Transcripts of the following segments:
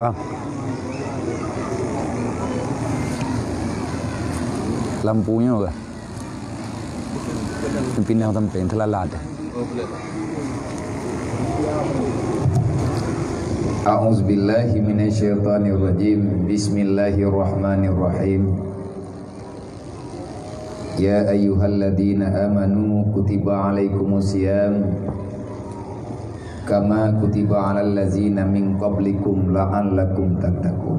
Ah. Lampunya enggak? Pindah tempat terlalat. A'udzubillahi minasyaitonirrajim. Bismillahirrahmanirrahim. Ya ayyuhalladzina amanu kutiba alaikumusiyam kama kutiba alal ladzina min qablikum la'allakum tattaqun.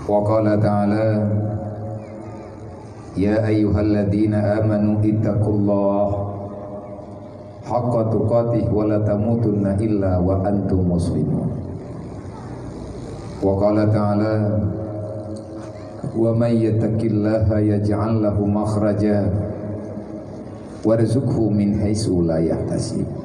Wa qala ta'ala ya ayyuhalladzina amanu ittaqullaha haqqa tuqatih wa la tamutunna illa wa antum muslimun. Wa qala ta'ala wa may yattaqillaha yaj'al lahu makhraja warzuqhu min haitsu la yahtasib.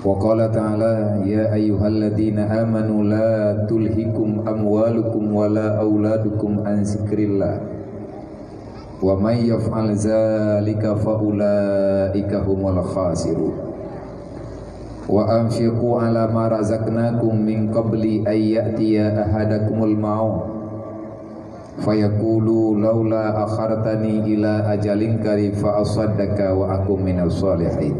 Wa qala ta'ala ya ayyuhalladzina amanu la tulhikum amwalukum wala auladukum an zikrillah wa may yaf'al dzalika fa ulaika humul khasirun. Wa anfiqu ala ma razaqnakum min qabli ay ya'tiya ahadakumul maut fayaqulu laula akhartani ila ajalin qarib fa asaddaka wa akum minas sholihin.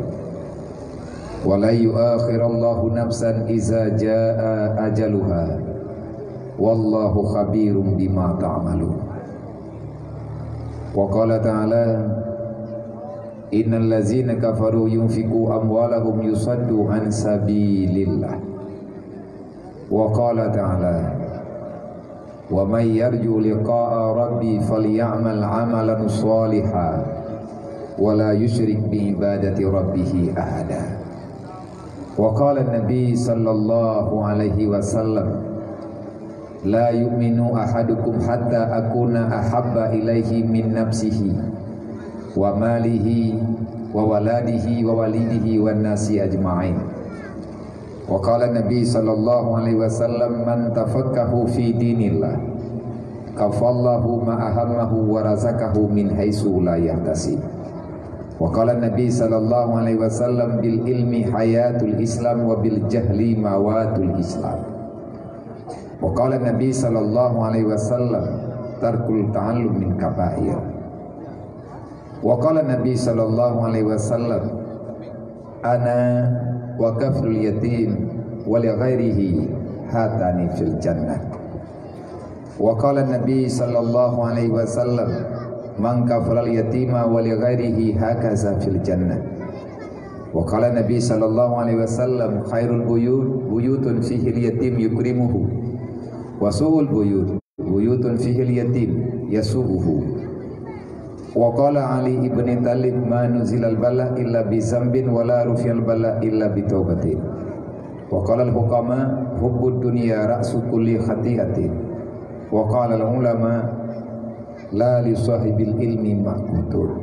Wa la yu'akhirallahu nafsan iza jaa ajaluha wallahu khabirum bima ta'malun. Wa qala ta'ala innal ladzina kafaru yunfiqu amwalahum yusaddu an sabilillah. Wa qala ta'ala wa may yarju liqa'a rabbi falyamal 'amalan shalihan wa la yusyrik bi ibadati rabbih ahada. Wa qala an-nabi sallallahu alaihi wasallam la yu'minu ahadukum hatta akuna ahabba ilaihi min nafsihi wa malihi wa waladihi wa walidihi wan nasi ajma'in. Wa qala an-nabi sallallahu alaihi wasallam man tafaqahu fi dinillah kafallahu ma ahammahu wa razaqahu min haitsu la yahtasib. Wa qala an-nabi sallallahu alaihi wasallam bil ilmi hayatul islam wa bil jahli mawatul islam. Wa qala an-nabi sallallahu alaihi wasallam tarkul ta'allum min kabair. Wa qala an-nabi sallallahu alaihi wasallam ana wa kafrul yatim wa li ghairihi hatani fil jannah. Wa qala an-nabi sallallahu alaihi wasallam man kafalal yatima wa li ghairihi hakaza fil jannah. Wa qala nabi sallallahu alaihi wasallam khairul buyutun fihi al-yatim yukrimuhu wa su'ul buyutun fihi al-yatim yasu'uhu. Wa qala Ali ibn Talib ma nuzilal bala illa bi zambin wa la rufiyal bala illa bi taubatin. Wa qala al-hukama hubbud dunya ra'su kulli khati'atin. Wa qala al-ulama la li sahibil ilmi maqtur.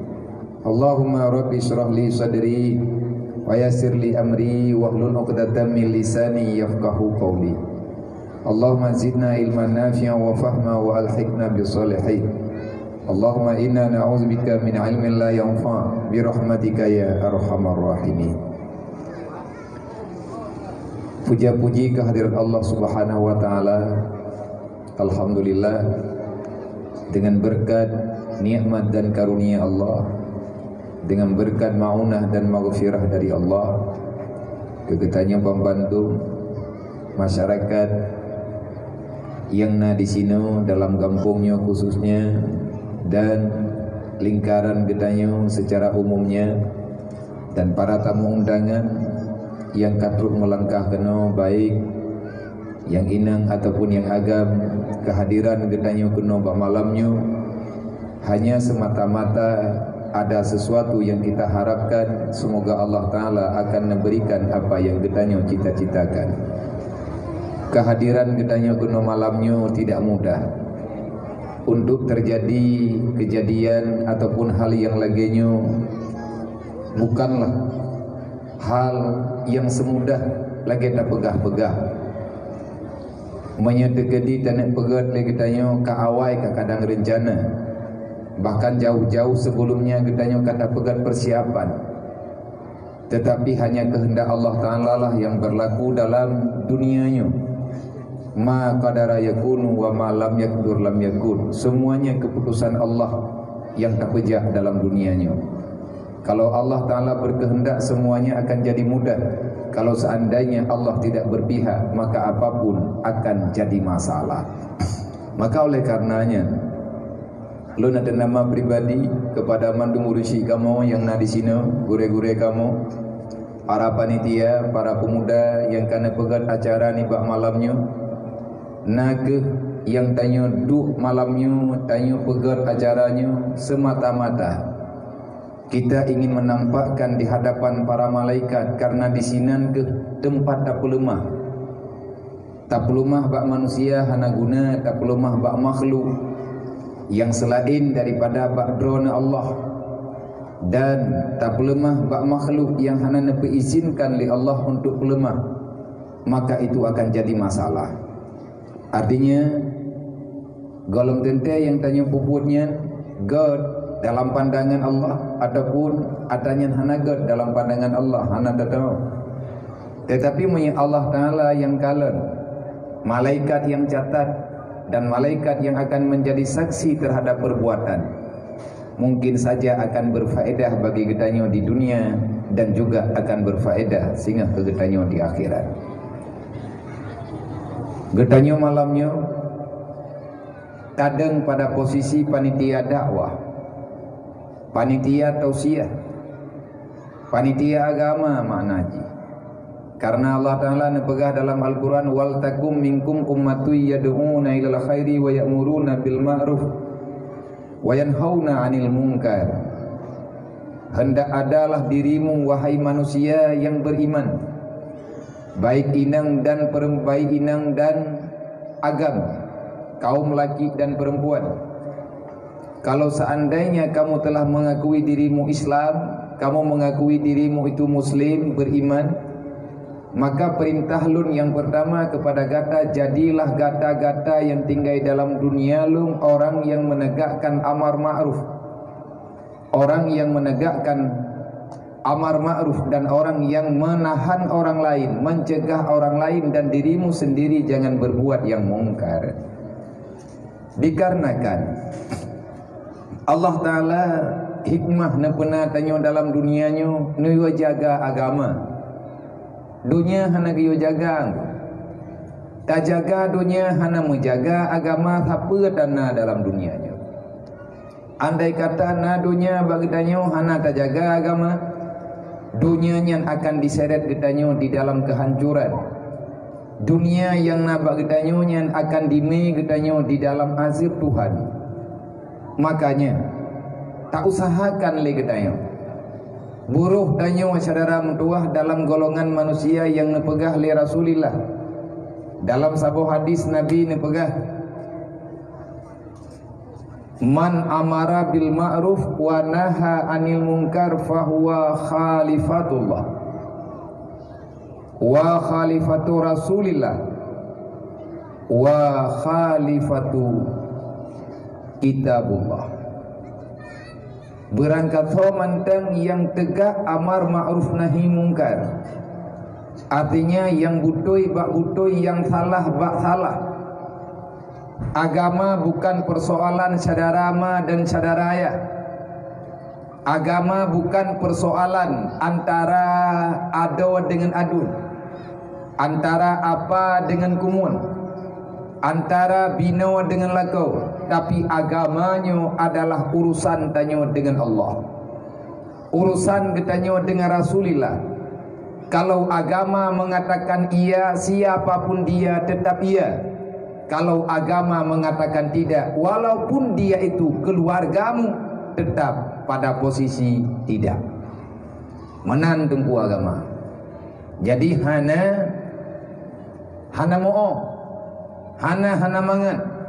Allahumma rabbi shrah li sadri wa yassir li amri wa hlul 'uqdatam min lisani yafqahu qawli. Allahumma zidna ilman nafi'an wa fahma wa alhiqna bis salihin. Allahumma inna na'udzubika min ilmin la yanfa' bi rahmatika ya arhamar rahimin. Puja-puji kehadirat Allah Subhanahu wa taala. Alhamdulillah, dengan berkat nikmat dan karunia Allah, dengan berkat maunah dan maghfirah dari Allah, kegetanya membantu masyarakat yang di sini dalam kampungnya khususnya dan lingkaran getanya secara umumnya, dan para tamu undangan yang katruk melangkah kena baik yang inang ataupun yang agam, kehadiran getanya kuno bak malamnya hanya semata-mata ada sesuatu yang kita harapkan. Semoga Allah Ta'ala akan memberikan apa yang getanya cita-citakan. Kehadiran getanya kuno malamnya tidak mudah. Untuk terjadi kejadian ataupun hal yang laginya bukanlah hal yang semudah lagi tak pegah-pegah. Menyedekati tanak pegat lagi tanya ke awal ke kadang rencana, bahkan jauh-jauh sebelumnya kita kata pegat persiapan. tetapi hanya kehendak Allah Ta'ala lah yang berlaku dalam dunianya. Ma qadara yakunu wa ma lam yakdur lam yakun. Semuanya keputusan Allah yang terpejah dalam dunianya. Kalau Allah Ta'ala berkehendak, semuanya akan jadi mudah. Kalau seandainya Allah tidak berpihak, maka apapun akan jadi masalah. Maka oleh karenanya, lu nak nama pribadi kepada mandu murusi kamu yang nak di sini, gure-gure kamu, para panitia, para pemuda yang kena pegat acara ni bak malamnya, nak yang tanya duk malamnya, tanya pegat acaranya, semata-mata kita ingin menampakkan di hadapan para malaikat, karena di sini ke tempat tak lemah. Tak lemah bak manusia hana guna, tak lemah bak makhluk yang selain daripada bak drona Allah, dan tak lemah bak makhluk yang hana diizinkan oleh Allah untuk lemah, maka itu akan jadi masalah. Artinya golong tente yang tanya puputnya God dalam pandangan Allah, ataupun adanya hana God dalam pandangan Allah, hana tak tahu. Tetapi Allah Ta'ala yang kalen, malaikat yang catat, dan malaikat yang akan menjadi saksi terhadap perbuatan, mungkin saja akan berfaedah bagi getanya di dunia, dan juga akan berfaedah sehingga ke getanya di akhirat. Getanya malamnya kadang pada posisi panitia dakwah, panitia tausiah, panitia agama maknaji. Karena Allah Ta'ala nepegah dalam Al-Quran, wal takum minkum ummatu yad'una ilal khairi wa ya'muruna bil ma'ruf wa yanhauna 'anil munkar. Hendak adalah dirimu wahai manusia yang beriman, baik inang dan baik inang dan agama, kaum laki dan perempuan. Kalau seandainya kamu telah mengakui dirimu Islam, kamu mengakui dirimu itu Muslim, beriman, maka perintah lun yang pertama kepada gata, jadilah gata-gata yang tinggal dalam dunia lun orang yang menegakkan amar ma'ruf, orang yang menegakkan amar ma'ruf, dan orang yang menahan orang lain, mencegah orang lain, dan dirimu sendiri jangan berbuat yang mungkar. Dikarenakan Allah Ta'ala hikmah na pernah tanya dalam dunianya, nuyo jaga agama. Dunia hana giyo jaga, tak jaga dunia hana menjaga agama, apa dana dalam dunianya. Andai kata na dunia bagi danyo hana tak jaga agama, dunianya akan diseret gedanyo di dalam kehancuran. Dunia yang na bagi danyo akan dime gedanyo di dalam azab Tuhan. Makanya tak usahakan le gedanyo. Buruh danyo saudara mentuah dalam golongan manusia yang nepegah li Rasulillah. Dalam sebuah hadis Nabi nepegah, man amara bil ma'ruf wa naha anil munkar fahuwa khalifatullah wa khalifatu Rasulillah wa khalifatu kitabullah. Berangkat mantang yang tegak amar ma'ruf nahi mungkar, artinya yang butoi bak butoi, yang salah bak salah. Agama bukan persoalan saudara dan saudaraya. Agama bukan persoalan antara ado dengan adu, antara apa dengan kumun, antara bino dengan lakau. Tapi agamanya adalah urusan tanyo dengan Allah, urusan getanyo dengan Rasulullah. Kalau agama mengatakan iya, siapapun dia tetap iya. Kalau agama mengatakan tidak, walaupun dia itu keluargamu, tetap pada posisi tidak. Menan tumpu agama. Jadi hana mo'o, hana mangan.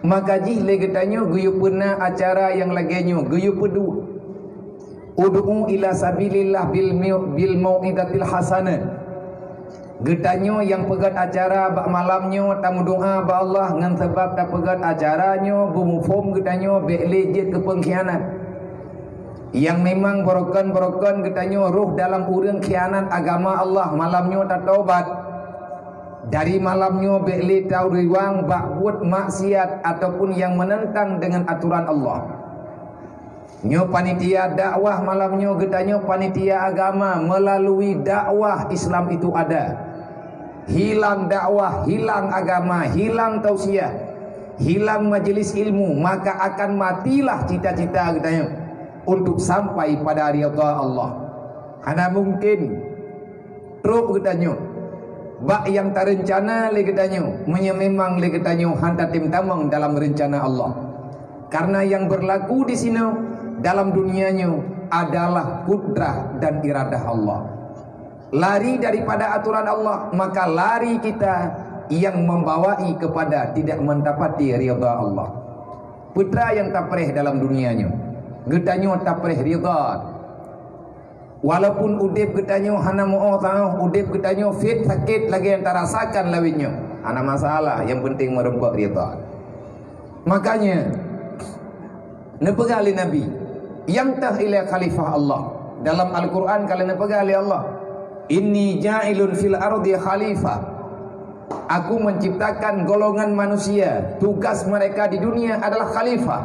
Maka jih legetanyo guyu pernah acara yang lagianyo guyu pedu ud'u ila sabilillah bil mau'idatil hasanah. Getanyo yang pegat acara bak malamnyo tamu doa ba Allah ngan sebab tak pegat acaranyo bumufom getanyo be lejit ke pengkhianat. yang memang berokon katanya roh dalam urang khianat agama Allah, malamnya tak taubat, dari malamnya beli tahu riwang bak buat maksiat ataupun yang menentang dengan aturan Allah. Nyo panitia dakwah malamnya katanya panitia agama melalui dakwah Islam itu ada. Hilang dakwah, hilang agama, hilang tausiah, hilang majelis ilmu, maka akan matilah cita-cita katanya untuk sampai pada ridha Allah. Hana mungkin teruk katanya bak yang tak rencana le katanya memang le katanya hantar tim tamang dalam rencana Allah. Karena yang berlaku di sini dalam dunianya adalah kudrah dan iradah Allah. Lari daripada aturan Allah, maka lari kita yang membawai kepada tidak mendapati ridha Allah. Putra yang tak perih dalam dunianya, getanya tak perih ridha. Walaupun udip getanya hana mau tahu, udip getanya fit sakit lagi yang tak rasakan lawinnya, ana masalah, yang penting merempak ridha. Makanya nepegali Nabi yang tah ila khalifah Allah dalam Al-Quran kalian nepegali Allah, inni ja'ilun fil ardi khalifah, aku menciptakan golongan manusia, tugas mereka di dunia adalah khalifah.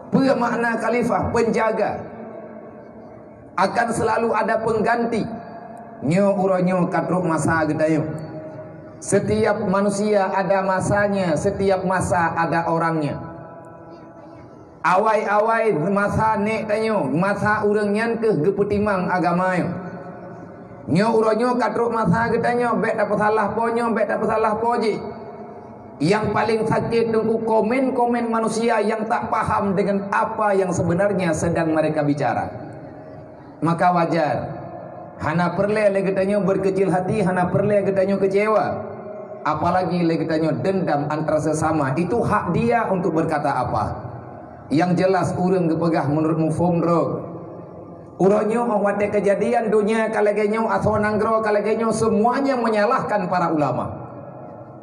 Apa makna khalifah? Penjaga. Akan selalu ada pengganti. Nyo uronyo katruk masa gedaya. Setiap manusia ada masanya, setiap masa ada orangnya. Awai-awai masa nek tanyo, masa urang nyan ke geputimang agamayo. Nyo uronyo katruk masa getanyo, bek tak salah ponyo, bek tak salah poji. Yang paling sakit tunggu komen-komen manusia yang tak paham dengan apa yang sebenarnya sedang mereka bicara. Maka wajar hana perle legetanyo berkecil hati, hana perle legetanyo kecewa, apalagi legetanyo dendam antara sesama. Itu hak dia untuk berkata apa. Yang jelas urang gepegah menurut mufomro uronyo awate kejadian dunia kalegenyo atau nanggro kalegenyo semuanya menyalahkan para ulama.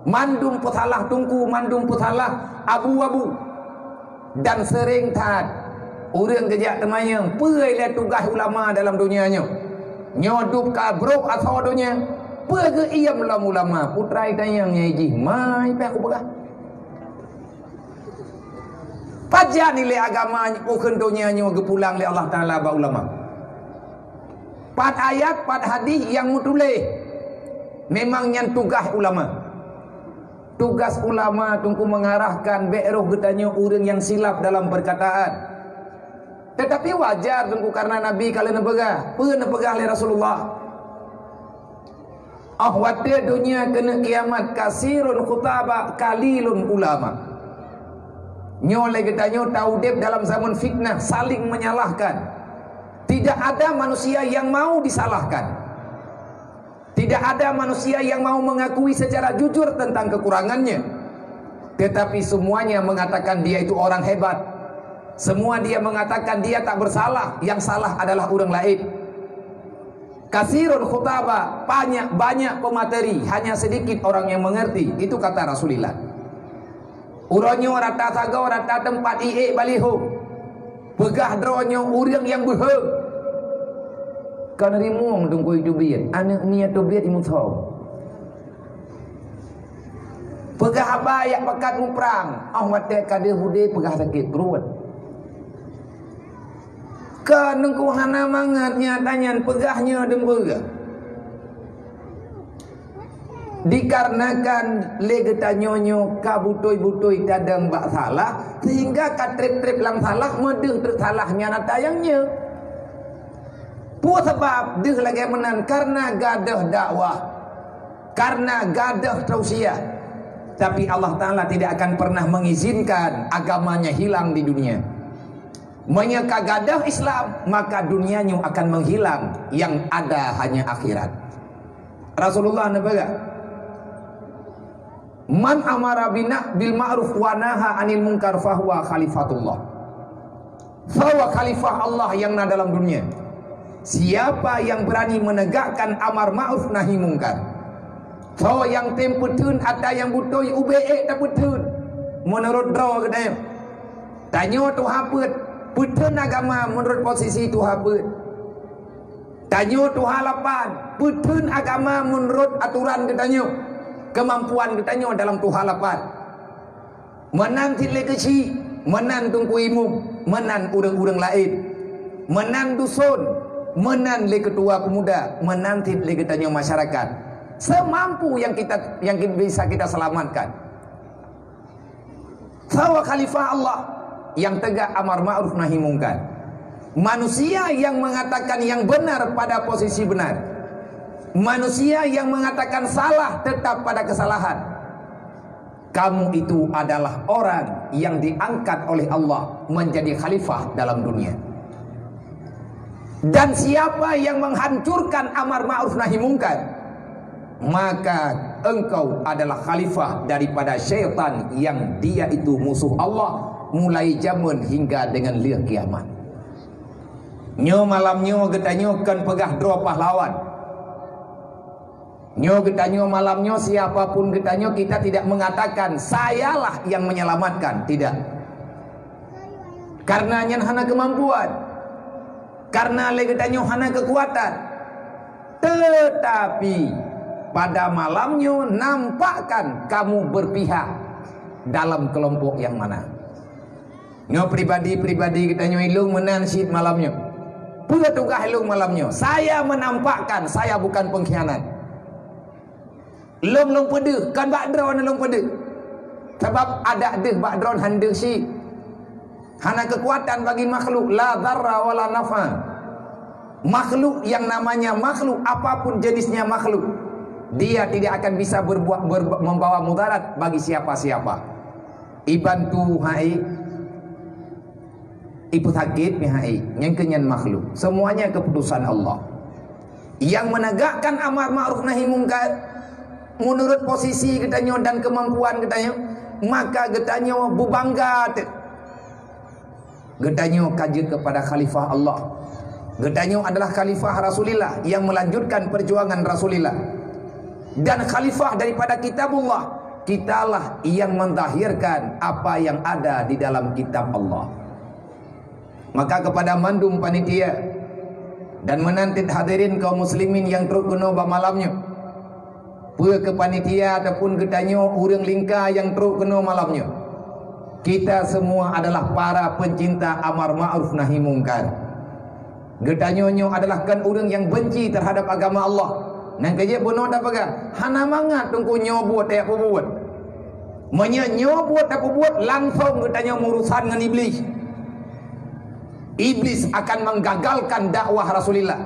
Mandum putalah tungku, mandum putalah abu-abu, dan sering taat urang kejak temayang puai le tugas ulama dalam dunianya. Nyodup kabrok atau dunia puai iam ulama putra itayang nyaji mai pe aku begah. Paja nilai agama bukan dunianya gepulang le Allah Taala ba ulama. Pat ayat, pat hadis yang mutuleh memang yang tugas ulama. Tugas ulama tunggu mengarahkan be'roh getanya urang yang silap dalam perkataan. Tetapi wajar tunggu karena Nabi kalian nepegah, pernah nepegah oleh Rasulullah. Ahwate dunia kena kiamat kasirun khutaba kalilun ulama. Nyole getanya taudib dalam zaman fitnah saling menyalahkan. Tidak ada manusia yang mau disalahkan. Tidak ada manusia yang mau mengakui secara jujur tentang kekurangannya. Tetapi semuanya mengatakan dia itu orang hebat. Semua dia mengatakan dia tak bersalah. Yang salah adalah orang lain. Kasirun khutaba, banyak pemateri, hanya sedikit orang yang mengerti. Itu kata Rasulullah. Uronyo rata saga, rata tempat iik baliho. Pegah dronyo urang yang berhak. Kau nerimung tunggu itu biar anak niat tu biar imun tahu. Pegah apa yang pekat muprang, wate kader hude pegah sakit perut. Kenengku hana mangatnya tanyan pegahnya dembega. Dikarenakan legetanyonyo kabutoi-butoi kadang bak salah sehingga katrip-trip lang salah medeh tersalahnya natayangnya. Puas sebab dia lagi menan karena gadah dakwah, karena gadah tausiah. Tapi Allah Ta'ala tidak akan pernah mengizinkan agamanya hilang di dunia. Menyeka gadah Islam, maka dunianya akan menghilang. Yang ada hanya akhirat. Rasulullah nabaga, man amara bil ma'ruf wa naha anil munkar fahuwa khalifatullah. Fahuwa khalifah Allah yang ada dalam dunia. Siapa yang berani menegakkan amar ma'ruf nahi mungkar. So yang temputun ada yang butoi UBE tak putun. Menurut draw kedai. Tanya tu haput Putun agama menurut posisi Tuhan ber. Tanyo Tuhan lapan. Putun agama menurut aturan ketanyo. Kemampuan ketanyo dalam Tuhan lapan. Menan tilai kecil, menan tungku imum, menan urang-urang lain, menan dusun, menan le ketua pemuda, menan tilai ketanyo masyarakat. Semampu yang bisa kita selamatkan. Sawa khalifah Allah yang tegak amar ma'ruf nahi mungkar. Manusia yang mengatakan yang benar pada posisi benar. Manusia yang mengatakan salah tetap pada kesalahan. Kamu itu adalah orang yang diangkat oleh Allah menjadi khalifah dalam dunia. Dan siapa yang menghancurkan amar ma'ruf nahi mungkar, maka engkau adalah khalifah daripada syaitan yang dia itu musuh Allah mulai zaman hingga dengan liang kiamat. Nyo malamnyo getanyo kan pegah dro pahlawan. Nyo getanyo malamnyo siapapun getanyo kita tidak mengatakan sayalah yang menyelamatkan, tidak. Karena nyan hana kemampuan, karena le getanyo hana kekuatan. Tetapi pada malamnyo nampakkan kamu berpihak dalam kelompok yang mana. Nyo pribadi-pribadi getanyo ilung menan syid malamnyo. Pula tukah ilung malamnyo. Saya menampakkan saya bukan pengkhianat. Long pede kan bak drone long pede. Sebab ada deh bak drone hande si. Hana kekuatan bagi makhluk la dharra wala nafa. Makhluk yang namanya makhluk apapun jenisnya makhluk, dia tidak akan bisa membawa mudarat bagi siapa-siapa. Ibantu hai ibu sakit hai yang kenyan makhluk. Semuanya keputusan Allah. Yang menegakkan amar ma'ruf nahi mungkar menurut posisi getanyo dan kemampuan getanyo, maka getanyo bubangga. Getanyo kaji kepada khalifah Allah. Getanyo adalah khalifah Rasulullah yang melanjutkan perjuangan Rasulullah. Dan khalifah daripada kitabullah, kitalah yang mendahirkan apa yang ada di dalam kitab Allah. Maka kepada mandum panitia dan menantit hadirin kaum muslimin yang teruk kena malamnya, pua ke panitia ataupun getanyo urang lingkar yang teruk kena malamnya, kita semua adalah para pencinta amar ma'ruf nahi mungkar. Getanyo adalah kan urang yang benci terhadap agama Allah. Nang kerja bono dak paga hana mangat tungku nyobot tak apa buat. Menyobot tak apa buat langsung getanyo urusan dengan iblis. Iblis akan menggagalkan dakwah Rasulullah.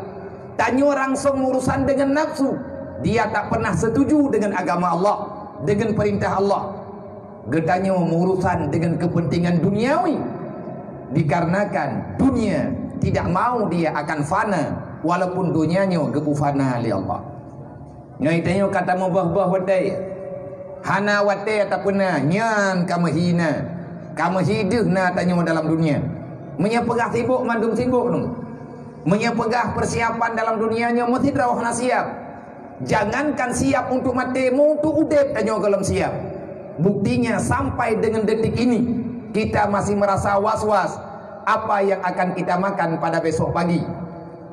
Tanyo langsung urusan dengan nafsu. Dia tak pernah setuju dengan agama Allah, dengan perintah Allah. Getanyo urusan dengan kepentingan duniawi. Dikarenakan dunia tidak mau dia akan fana, walaupun dunianya gebu fana oleh Allah. Nyai tanyo kata mubah-bah wadai. Hana wadai ataupun nyan kamu hina. Kamu hidup na tanyo dalam dunia. Menyepegah sibuk mandum sibuk tu. Menyepegah persiapan dalam dunianya mesti drawah na siap. Jangankan siap untuk mati, untuk udep tanyo kalau siap. Buktinya sampai dengan detik ini kita masih merasa was-was apa yang akan kita makan pada besok pagi.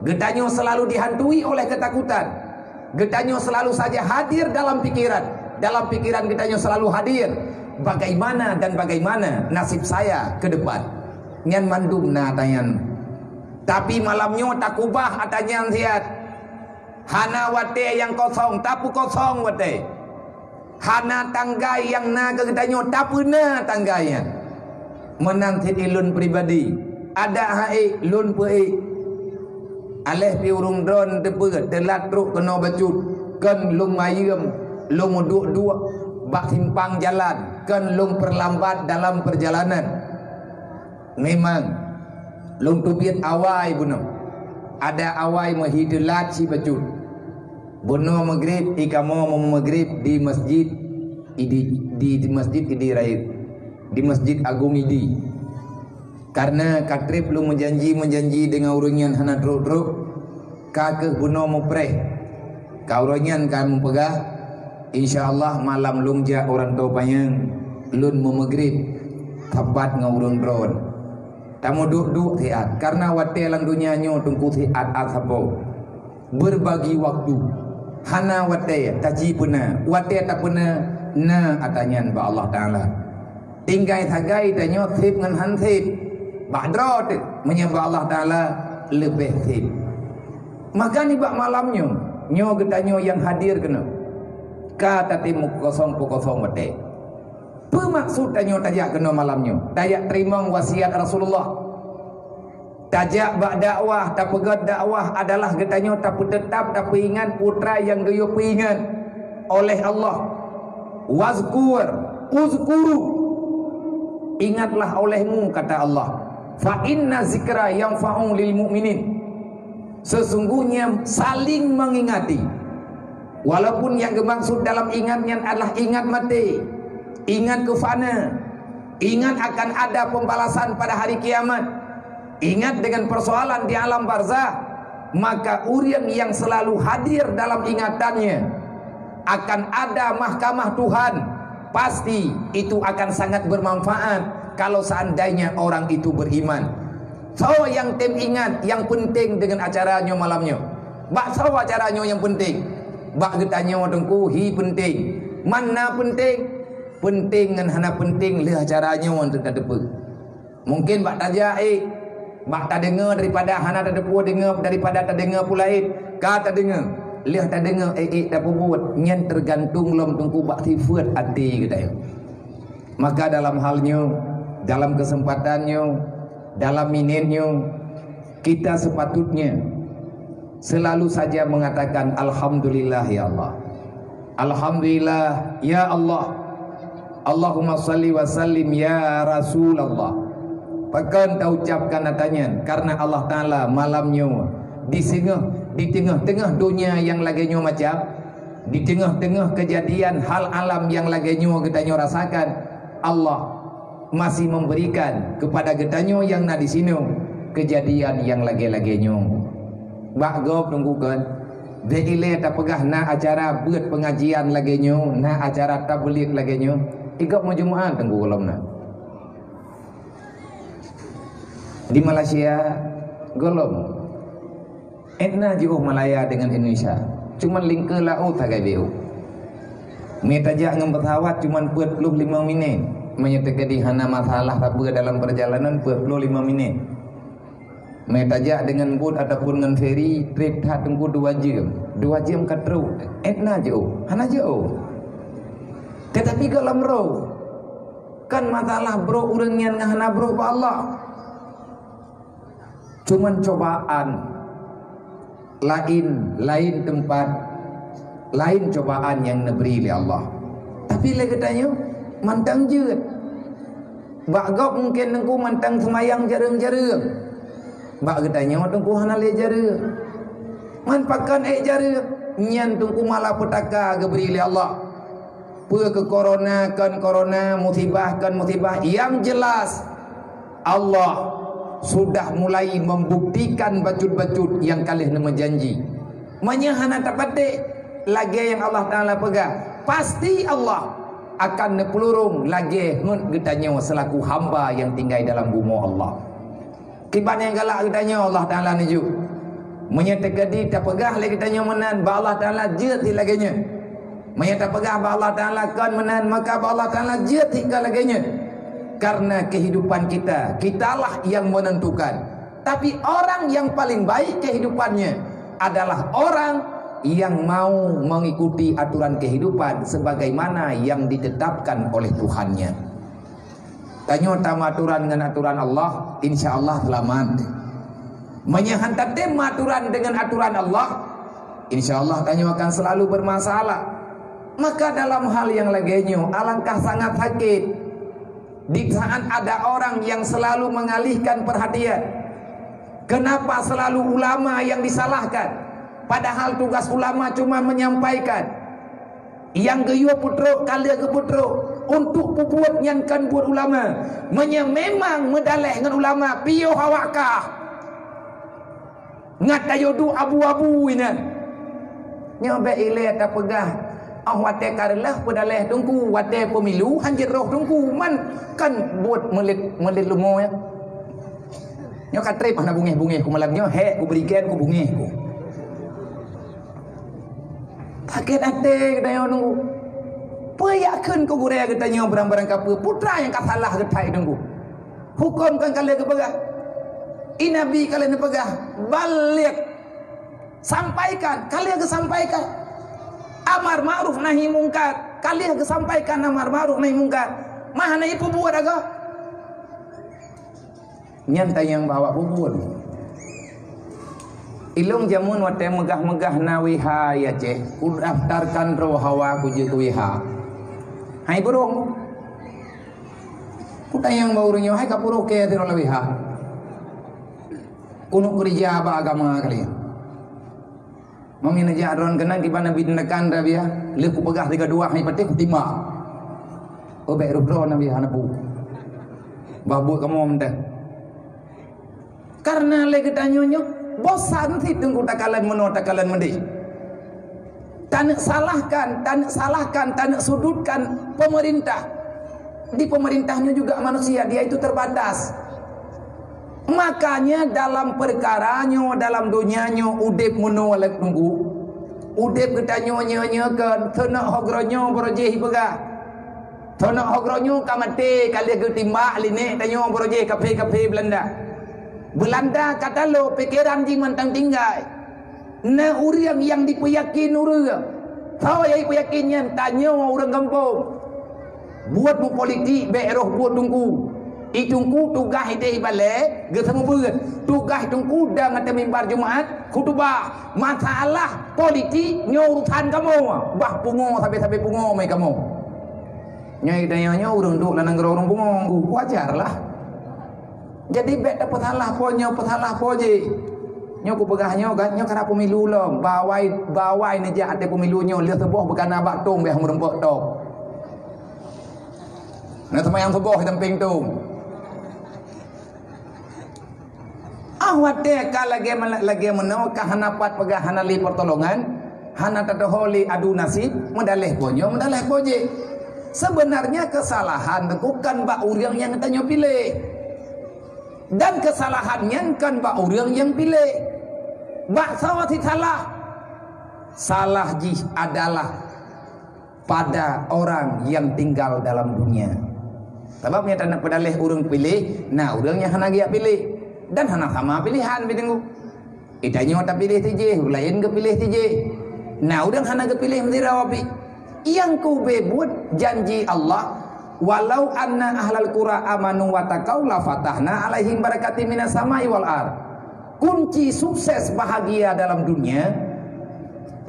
Getanyo selalu dihantui oleh ketakutan. Getanyo selalu saja hadir dalam pikiran. Dalam pikiran getanyo selalu hadir bagaimana dan bagaimana nasib saya ke depan. Nyan mandum na tayan. Tapi malamnya tak ubah atanyan siat. Hana wate yang kosong, tapu kosong wate. Hana tanggai yang na getanyo tapu na tanggainya. Menanti ilun pribadi. Ada hai lun pei. Aleh pi urung dron tepet telat truk kena bacut. Kan lung mayem, lung duk-duk bak simpang jalan, kan lung perlambat dalam perjalanan. Memang lung tubiat awai buno. Ada awai mahidulat si bacut. Buno maghrib ikamo maghrib di masjid di masjid idi raib. Di Masjid Agung ini. Karena katrip lu menjanji dengan urunyan hana druk-druk kakek buno mupreh kaurunyan kan mempegah insyaallah malam lungja orang tua payang lun mau maghrib tepat ngurung drone tamu duk thiat karena wate lang dunia nyo tungku thiat athapo berbagi waktu hana wate taji puna wate tak puna na atanyan ba Allah Taala tinggai thagai tanyo thip ngan han thip badro menyembah Allah Taala lebih thip maka ni bak malamnya nyo getanyo yang hadir kena kata timu kosong wate bermaksud tanyo tajak kena malamnya tajak terima wasiat Rasulullah tajak bak dakwah tak pegat dakwah adalah getanyo tak tetap tak ingat putra yang geyo ingat oleh Allah uzkuru ingatlah olehmu kata Allah fa inna zikra yanfa'u lil mu'minin sesungguhnya saling mengingati walaupun yang dimaksud dalam ingatnya adalah ingat mati ingat kefana ingat akan ada pembalasan pada hari kiamat ingat dengan persoalan di alam barzah maka orang yang selalu hadir dalam ingatannya akan ada mahkamah Tuhan pasti itu akan sangat bermanfaat kalau seandainya orang itu beriman. So yang tim ingat yang penting dengan acaranya malamnya bak so acaranya yang penting bak getanya wadengku hi penting mana penting dengan hana penting le acaranya untuk dadepe mungkin bak tajak bak tak dengar daripada hana dadepe dengar daripada tak dengar pula ka tak dengar lihat tak dengar tak buat nyen tergantung lom tungku bak sifat hati kita maka dalam halnya dalam kesempatannya dalam minitnya kita sepatutnya selalu saja mengatakan alhamdulillah ya Allah alhamdulillah ya Allah Allahumma salli wa sallim ya Rasulullah pakan tak ucapkan natanya karena Allah Ta'ala malamnya di tengah-tengah dunia yang lagi nyo macam di tengah-tengah kejadian hal alam yang lagi nyo getanyo rasakan Allah masih memberikan kepada getanyo yang na di sini kejadian yang lagi-lagi nyo bak gop tunggukan beile tak pegah na acara buat pengajian lagi nyo na acara tabligh lagi nyo igap majmu'ah tunggu kolom na di Malaysia golom etna jauh Malaya dengan Indonesia cuman lingke laut tagai beu metajak ngembetawat cuman 45 minit menyatakan di hana masalah apa dalam perjalanan 45 minit metajak dengan boat ataupun dengan ferry trip tak tunggu 2 jam ke terus etna jauh hana jauh tetapi kalau bro kan masalah bro orang yang hana bro ba Allah cuman cobaan lain tempat lain cobaan yang diberi oleh Allah tapi lagi tanya mantang je bak gop mungkin nengku mantang semayang jarang-jarang bak getanya tengku hana le jarang man pakan jarang nyan tengku malah petaka diberi oleh Allah ke corona kan corona musibah kan musibah yang jelas Allah sudah mulai membuktikan bacut-bacut yang kalih nama janji menyahana tapatik lagi yang Allah Ta'ala pegang pasti Allah akan nepelurung lagi ngut getanya selaku hamba yang tinggal dalam bumi Allah kiban yang galak getanya Allah Ta'ala ni juk menyatakan di tak pegah lagi getanya menan ba Allah Ta'ala jeti laginya menyatakan pegah ba Allah Ta'ala kan menan maka ba Allah Ta'ala jeti laginya karena kehidupan kitalah yang menentukan tapi orang yang paling baik kehidupannya adalah orang yang mau mengikuti aturan kehidupan sebagaimana yang ditetapkan oleh Tuhannya tanya utama aturan dengan aturan Allah insya Allah selamat menyahantar tema aturan dengan aturan Allah insya Allah tanya akan selalu bermasalah maka dalam hal yang lainnya alangkah sangat sakit di saat ada orang yang selalu mengalihkan perhatian kenapa selalu ulama yang disalahkan padahal tugas ulama cuma menyampaikan yang geyo putro kalia ke putro untuk pupuat yang kan buat ulama memang medaleh dengan ulama piyo hawakah ngat tayodu abu-abu ini nyoba ile tak pegah wate karlah pedaleh tungku wate pemilu hanjir roh tungku man kan buat melit lumo ya Nyo katrip ana bungih-bungih ku malam nyo hek ku berikan ku bungih ku. Sakit hati kita nunggu. Payakkan ku guraya kita nyo barang-barang kapa putra yang kasalah getai nunggu. Hukumkan kalian ke pegah. Nabi kalian pegah. Balik. Sampaikan, kalian ke sampaikan. Amar ma'ruf nahi mungkar. Kalian ke sampaikan amar ma'ruf nahi mungkar. Mana ibu buat agak? Nyantai yang bawa bubur. Ilung jamun wate megah-megah nawiha ya ceh. Udaftarkan roh hawa ku je wiha. Hai burung. Ku tayang baurunya hai kapuro ke tiro lawiha. Kuno kerja apa agama kalian? Mami naja aron kena di mana bindekan rabia. Le ku pegah 32 hai pati ku timba. Obek rubro nabi hanapu. Babu kamu mende. Karena lagi tanyonyo bosan sih tunggu takalan meno takalan mende. Tak salahkan, tak sudutkan pemerintah. Di pemerintahnya juga manusia, dia itu terbatas. Makanya dalam perkaranya, dalam dunianya udip meno lek tunggu. Udip kita nyonya kan tenak hogronyo projeh pegah. Tenak hogronyo kamate kali ketimba line tanyo projeh kafe Belanda. Belanda kata lo pikiran di mentang tinggal. Na orang yang dipeyakin orang. Tahu yang dipeyakinnya tanya orang kampung. Buat mu politik beroh buat tunggu. Itungku tugas ide balik getemu beut. Tugas tungku dah ngata mimbar Jumaat khutbah. Masalah politik nyo urusan kamu. Bah pungo sampai pungo mai kamu. Nyai dayanya urang duk lanang orang pungo. Wajarlah. Jadi bet dapat salah poje. Nyo ku pegah nyo kena pemilu lom. Bawai ni je ada pemilu nyo lihat sebuah bukan abak tung beh merempok tok. Nah semayang sebuah hitam ping tung. Awate ka lagi menau ka hanapat pegah hanali pertolongan, hana tatoholi adu nasib, mendaleh poje. Sebenarnya kesalahan bukan bak urang yang tanya pilih. Dan kesalahannya kan bak orang yang pilih. Bak sawati salah jih adalah pada orang yang tinggal dalam dunia. Sebabnya tak nak pedalih orang pilih, nah orang yang hana dia pilih dan hana sama pilihan bidengku. Itanya tak pilih tije, lain ke pilih tije. Nah orang hana ke pilih mendirawapi. Yang ku bebut janji Allah. Walau anna ahlal qura amanu wa taqaw la fatahna alaihim barakatim minas samai wal ard. Kunci sukses bahagia dalam dunia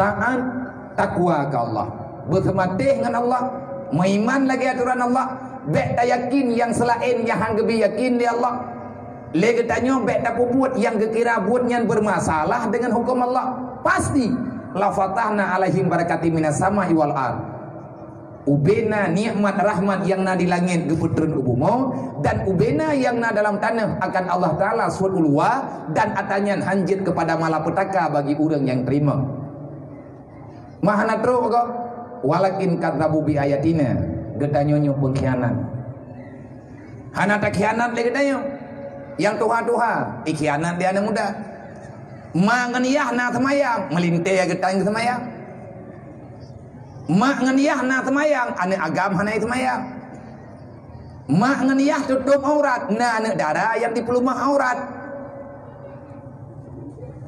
taat takwa ke Allah. Bertematih dengan Allah, meiman lagi aturan Allah, bek tak yakin yang selain yang hang gebi yakin di Allah. Lagi tanya bek tak buat yang gekira buatnya bermasalah dengan hukum Allah. Pasti la fatahna alaihim barakatim minas samai wal ard. Ubena nikmat rahmat yang na di langit geputreun ubumo dan ubena yang na dalam tanah akan Allah Ta'ala suat ulwa dan atanyan hanjit kepada malapetaka bagi orang yang terima. Mahana tro kok walakin kadzabu bi ayatina gedanyonyo pengkhianat. Hana tak khianat le gedanyo. Yang tuha ikhianat dia anak muda. Manganiyah na semayang melinte ya gedang semayang. Mak nganiyah na semayang, anak agam hanai semayang. Mak nganiyah tutup aurat, na anak darah yang di pelumah aurat.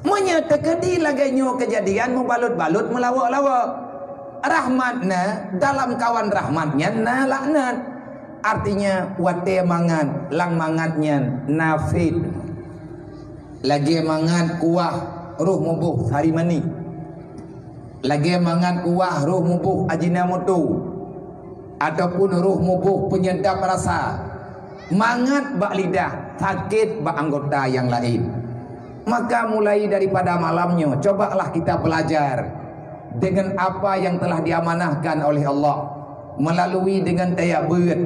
Menyertekedi laganya kejadian membalut-balut melawak-lawak. Rahmatna dalam kawan rahmatnya na laknat. Artinya wate mangan, lang mangatnya nafid. Lagi mangan kuah ruh mubuh hari mani. Lagi mangan kuah ruh mubuh ajinamoto ataupun ruh mubuh penyedap rasa. Mangat bak lidah, sakit bak anggota yang lain. Maka mulai daripada malamnya cobalah kita belajar dengan apa yang telah diamanahkan oleh Allah melalui dengan tayak beut.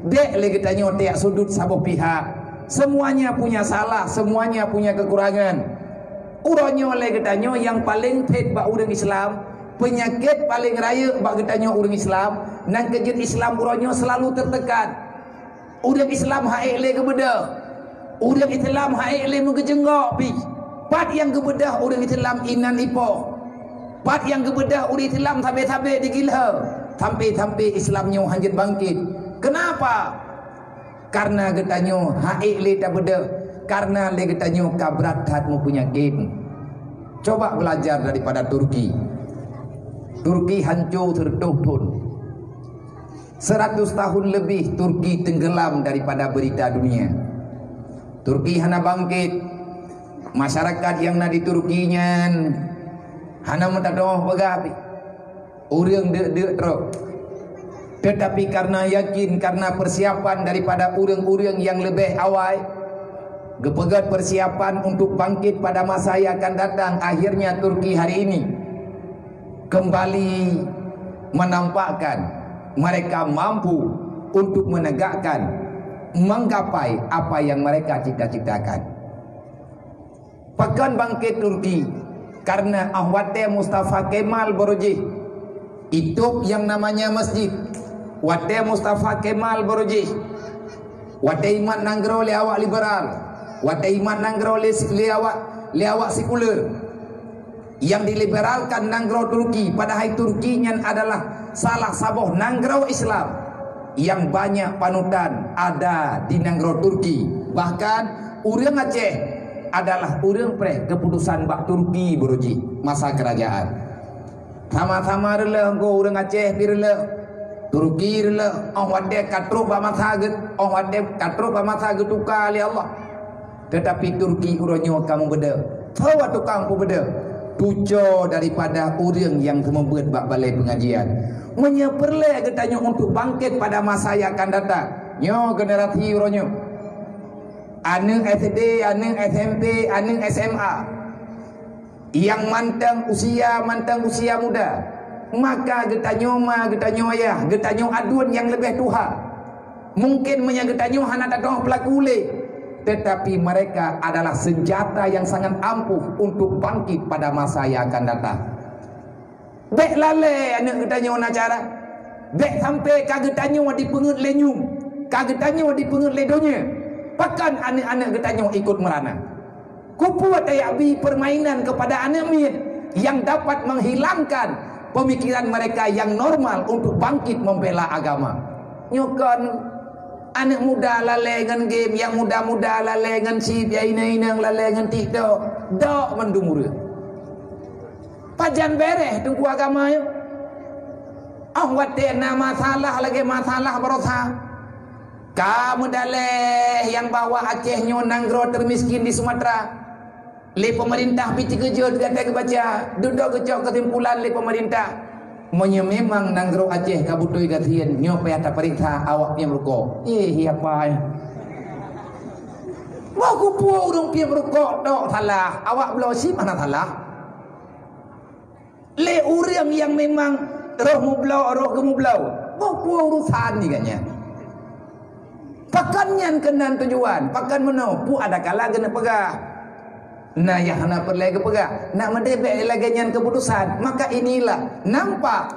Dek lagi tanya tayak sudut sabuh pihak. Semuanya punya salah, semuanya punya kekurangan. Uronyo oleh getanyo yang paling pet bak orang Islam, penyakit paling raya bak getanyo orang Islam, nang kejut Islam uronyo selalu tertekan. Orang Islam haik le ke beda. Orang Islam haik le mengejenggak pi. Pat yang kebedah orang Islam inan ipo. Pat yang kebedah orang Islam sampai-sampai digila. Sampai-sampai Islamnya hanjit bangkit. Kenapa? Karena getanyo haik le tak beda. Karena le getanyo kabrat hat mempunyai game. Coba belajar daripada Turki. Turki hancur tertumpun. 100 tahun lebih Turki tenggelam daripada berita dunia. Turki hana bangkit. Masyarakat yang nak di Turkinya hana mentadoh begapi. Orang dek-dek teruk. Tetapi karena yakin, karena persiapan daripada orang-orang yang lebih awal, gepegat persiapan untuk bangkit pada masa yang akan datang, akhirnya Turki hari ini kembali menampakkan mereka mampu untuk menegakkan, menggapai apa yang mereka cita-citakan. Pekan bangkit Turki karena Ahwate Mustafa Kemal Borojih. Itu yang namanya masjid Wate Mustafa Kemal Borojih. Wate imat nanggro le awak liberal. Wate imat nanggro le awak sekuler. Yang diliberalkan nanggro Turki, padahal Turkinya adalah salah sabuh nanggro Islam yang banyak panutan ada di nanggro Turki. Bahkan orang Aceh adalah orang pre keputusan bak Turki Borojih masa kerajaan. Sama-sama rela engkau orang Aceh pirela Turki rela orang wade katro ba masa get orang wade katro ba masa get tukar li Allah. Tetapi Turki uronyo kamu beda. Tahu tukang pu beda. Tujo daripada orang yang membuat bak balai pengajian. Menyeperle getanya untuk bangkit pada masa yang akan datang. Nyo generasi uronyo. Ane SD, ane SMP, ane SMA. Yang mantang usia muda, maka getanyo ayah, getanyo aduan yang lebih tuha. Mungkin menyagetanyo hana datang pelaku le, tetapi mereka adalah senjata yang sangat ampuh untuk bangkit pada masa yang akan datang. Bek lale anak getanyo nacara, bek sampai kagetanyo dipengut lenyum, kagetanyo dipengut ledonya. Pakan anak-anak getanyo ikut merana. Kupuat ayabi permainan kepada anak mian yang dapat menghilangkan pemikiran mereka yang normal untuk bangkit membela agama. Nyokon anak muda lalai dengan game, yang muda-muda lalai dengan chip, ya inang lalai dengan TikTok, dok mendumur. Pajan bereh tunggu agama yo. Wate masalah lagi masalah berosa. Kamu daleh yang bawa Acehnya nanggro termiskin di Sumatera. Le pemerintah piti kejut kata kebaca duduk kecok kesimpulan le pemerintah memang nanggro Aceh kabutui gatian nyope atas perintah awaknya merokok. Apa ya? Wah kupu urung pia merokok dok salah. Awak belau si mana salah? Le orang yang memang roh mublau roh gemublau. Wah kupu urusan ni katnya. Pakannya kenan tujuan, pakan meno pu ada kala kena pegah. Nah ya hana perle ke pegah, nak mendebek lagi nyan keputusan. Maka inilah nampak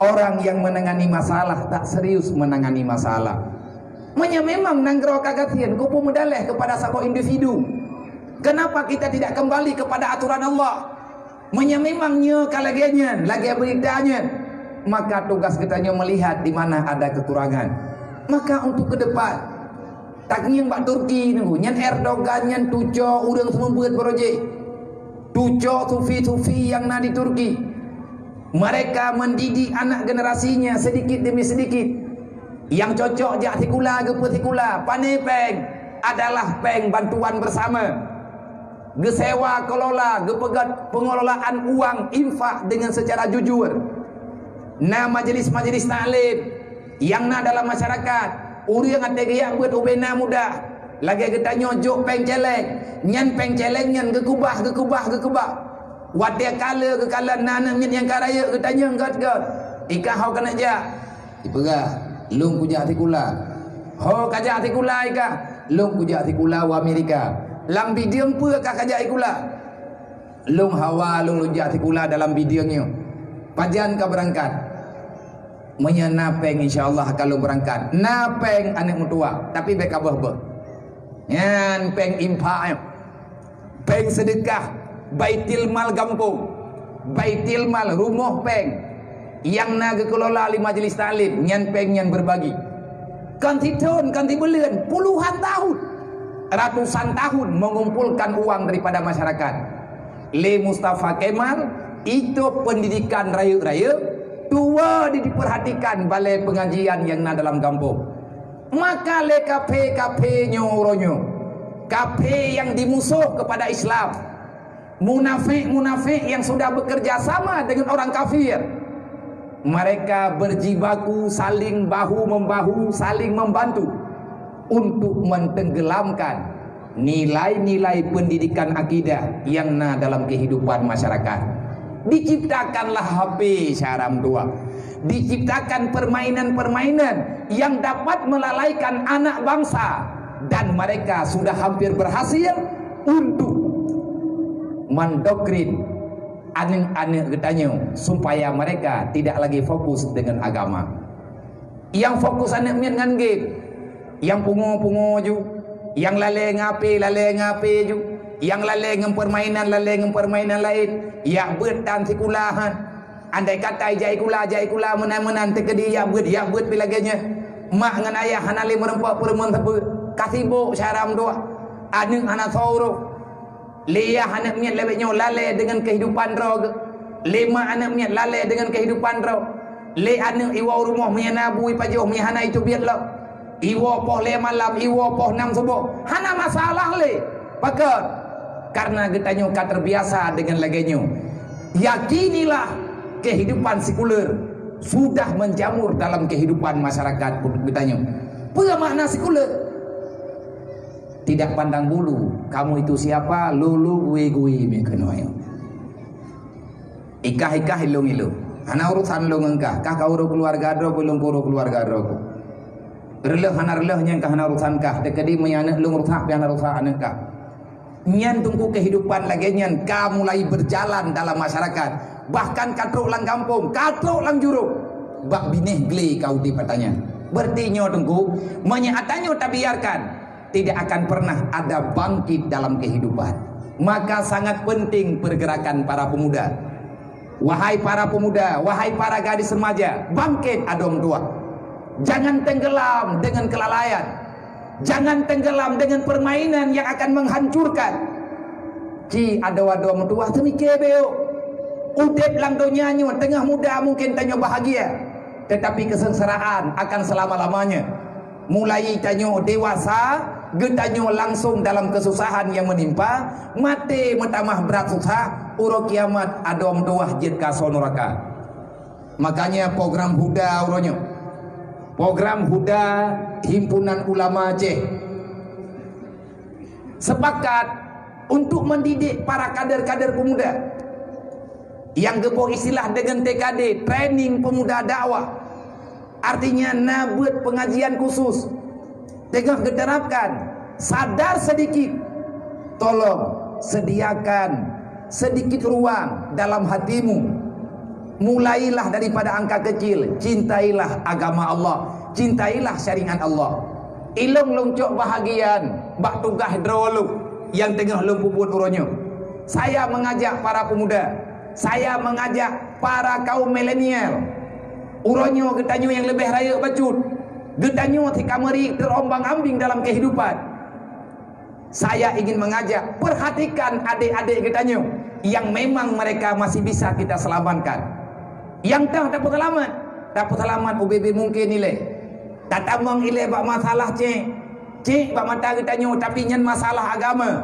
orang yang menangani masalah tak serius menangani masalah. Memang nanggro kagatian kupu medaleh kepada satu individu. Kenapa kita tidak kembali kepada aturan Allah? Memangnya kalagiannya lagi beritanya. Maka tugas kitanya melihat di mana ada kekurangan. Maka untuk ke depan tak yang Pak Turki nunggu nyan Erdogan nyan tujo urang semua buat projek tujo sufi-sufi yang ada di Turki. Mereka mendidik anak generasinya sedikit demi sedikit. Yang cocok jak tikula ke petikula pane peng adalah peng bantuan bersama. Gesewa kelola gepegat pengelolaan uang infak dengan secara jujur. Nah majelis-majelis taklim yang nak dalam masyarakat urang ate gaya buat ubena muda lagi getanyo jok peng celeng nyan peng celeng nyan gekubah wate kala ke kala nanam nyan yang karaya getanyo gat ika hau kena ja ipega lung kuja tikula ho kaja tikula ika lung kuja tikula wa Amerika lam bidiang pu ka kaja ikula lung hawa lung luja tikula dalam bidiangnya pajan ka berangkat napeng insyaallah kalau berangkat napeng anak mutua tapi bek abah Yan peng impak, peng sedekah, baitil mal kampung, baitil mal rumah peng, yang naga kelola li majlis taklim, nyan peng nyan berbagi. Ganti tahun, ganti bulan, puluhan tahun, ratusan tahun mengumpulkan uang daripada masyarakat. Le Mustafa Kemal itu pendidikan raya-raya, tua diperhatikan balai pengajian yang na dalam kampung. Maka le kafe nyo uronyo, kafe yang dimusuh kepada Islam, munafik yang sudah bekerja sama dengan orang kafir, mereka berjibaku saling bahu membahu, saling membantu untuk mentenggelamkan nilai-nilai pendidikan akidah yang na dalam kehidupan masyarakat. Diciptakanlah HP Syaram 2, diciptakan permainan-permainan yang dapat melalaikan anak bangsa, dan mereka sudah hampir berhasil untuk mendoktrin anak-anak getanya supaya mereka tidak lagi fokus dengan agama. Yang fokus anak dengan game, yang pungo-pungo ju, yang lalai ngape ju, yang lalai dengan permainan lain, ya bertan sikulahan. Andai kata jai kula menan terkedi ya ber pilaganya. Mak dengan ayah hanali merempak perempuan tebu kasibuk Syaram 2. Anak sauro. Leah anak miat lebeknya lalai dengan kehidupan roh. Lima anak miat lalai dengan kehidupan roh. Le anak iwa rumah menyanabu ipajoh menyana itu biarlah. Iwa poh le malam, iwa poh 6 subuh. Hana masalah le. Pakar. Karena getanya terbiasa dengan laganya. Yakinilah kehidupan sekuler sudah menjamur dalam kehidupan masyarakat getanya. Apa makna sekuler? Tidak pandang bulu, kamu itu siapa, lulu gue mekenoyo. Ikah ilung. Hana urusan lu engkah, kah kau keluarga do belum kuru keluarga do. Releh hana relehnya kah hana urusan kah, dekedi meyanak lu urusan pian urusan anak kah. Nyan tunggu kehidupan lagi nyan ka mulai berjalan dalam masyarakat, bahkan katruk lang kampung, katruk lang juruk, bak bineh geli kau di patanya. Bertinyo tunggu menyatanyo tak biarkan, tidak akan pernah ada bangkit dalam kehidupan. Maka sangat penting pergerakan para pemuda. Wahai para pemuda, wahai para gadis remaja, bangkit adom 2. Jangan tenggelam dengan kelalaian. Jangan tenggelam dengan permainan yang akan menghancurkan. Ci ada tua temike beo. Udep lang donyanyo tengah muda mungkin tanyo bahagia, tetapi kesengsaraan akan selama-lamanya. Mulai tanyo dewasa, getanyo langsung dalam kesusahan yang menimpa, mate metamah berat susah, uro kiamat adom 2 jid ka sonoraka. Makanya program Huda uronyo. Program Huda Himpunan Ulama Aceh sepakat untuk mendidik para kader-kader pemuda yang geboh istilah dengan TKD, training pemuda dakwah. Artinya nabut pengajian khusus. Tengah diterapkan, sadar sedikit, tolong sediakan sedikit ruang dalam hatimu. Mulailah daripada angka kecil, cintailah agama Allah, cintailah syariat Allah. Ilung lungcuk bahagian, bak tugah droluk yang tengah lumpuput uronyo. Saya mengajak para pemuda, saya mengajak para kaum milenial. Uronyo getanyo yang lebih raya bacut, getanyo ti kamari terombang-ambing dalam kehidupan. Saya ingin mengajak, perhatikan adik-adik getanyo yang memang mereka masih bisa kita selamatkan. Yang tak dapat selamat UBB mungkin nilai. Tak tamang ile bak masalah cik bak mata getanyo tapi nyan masalah agama.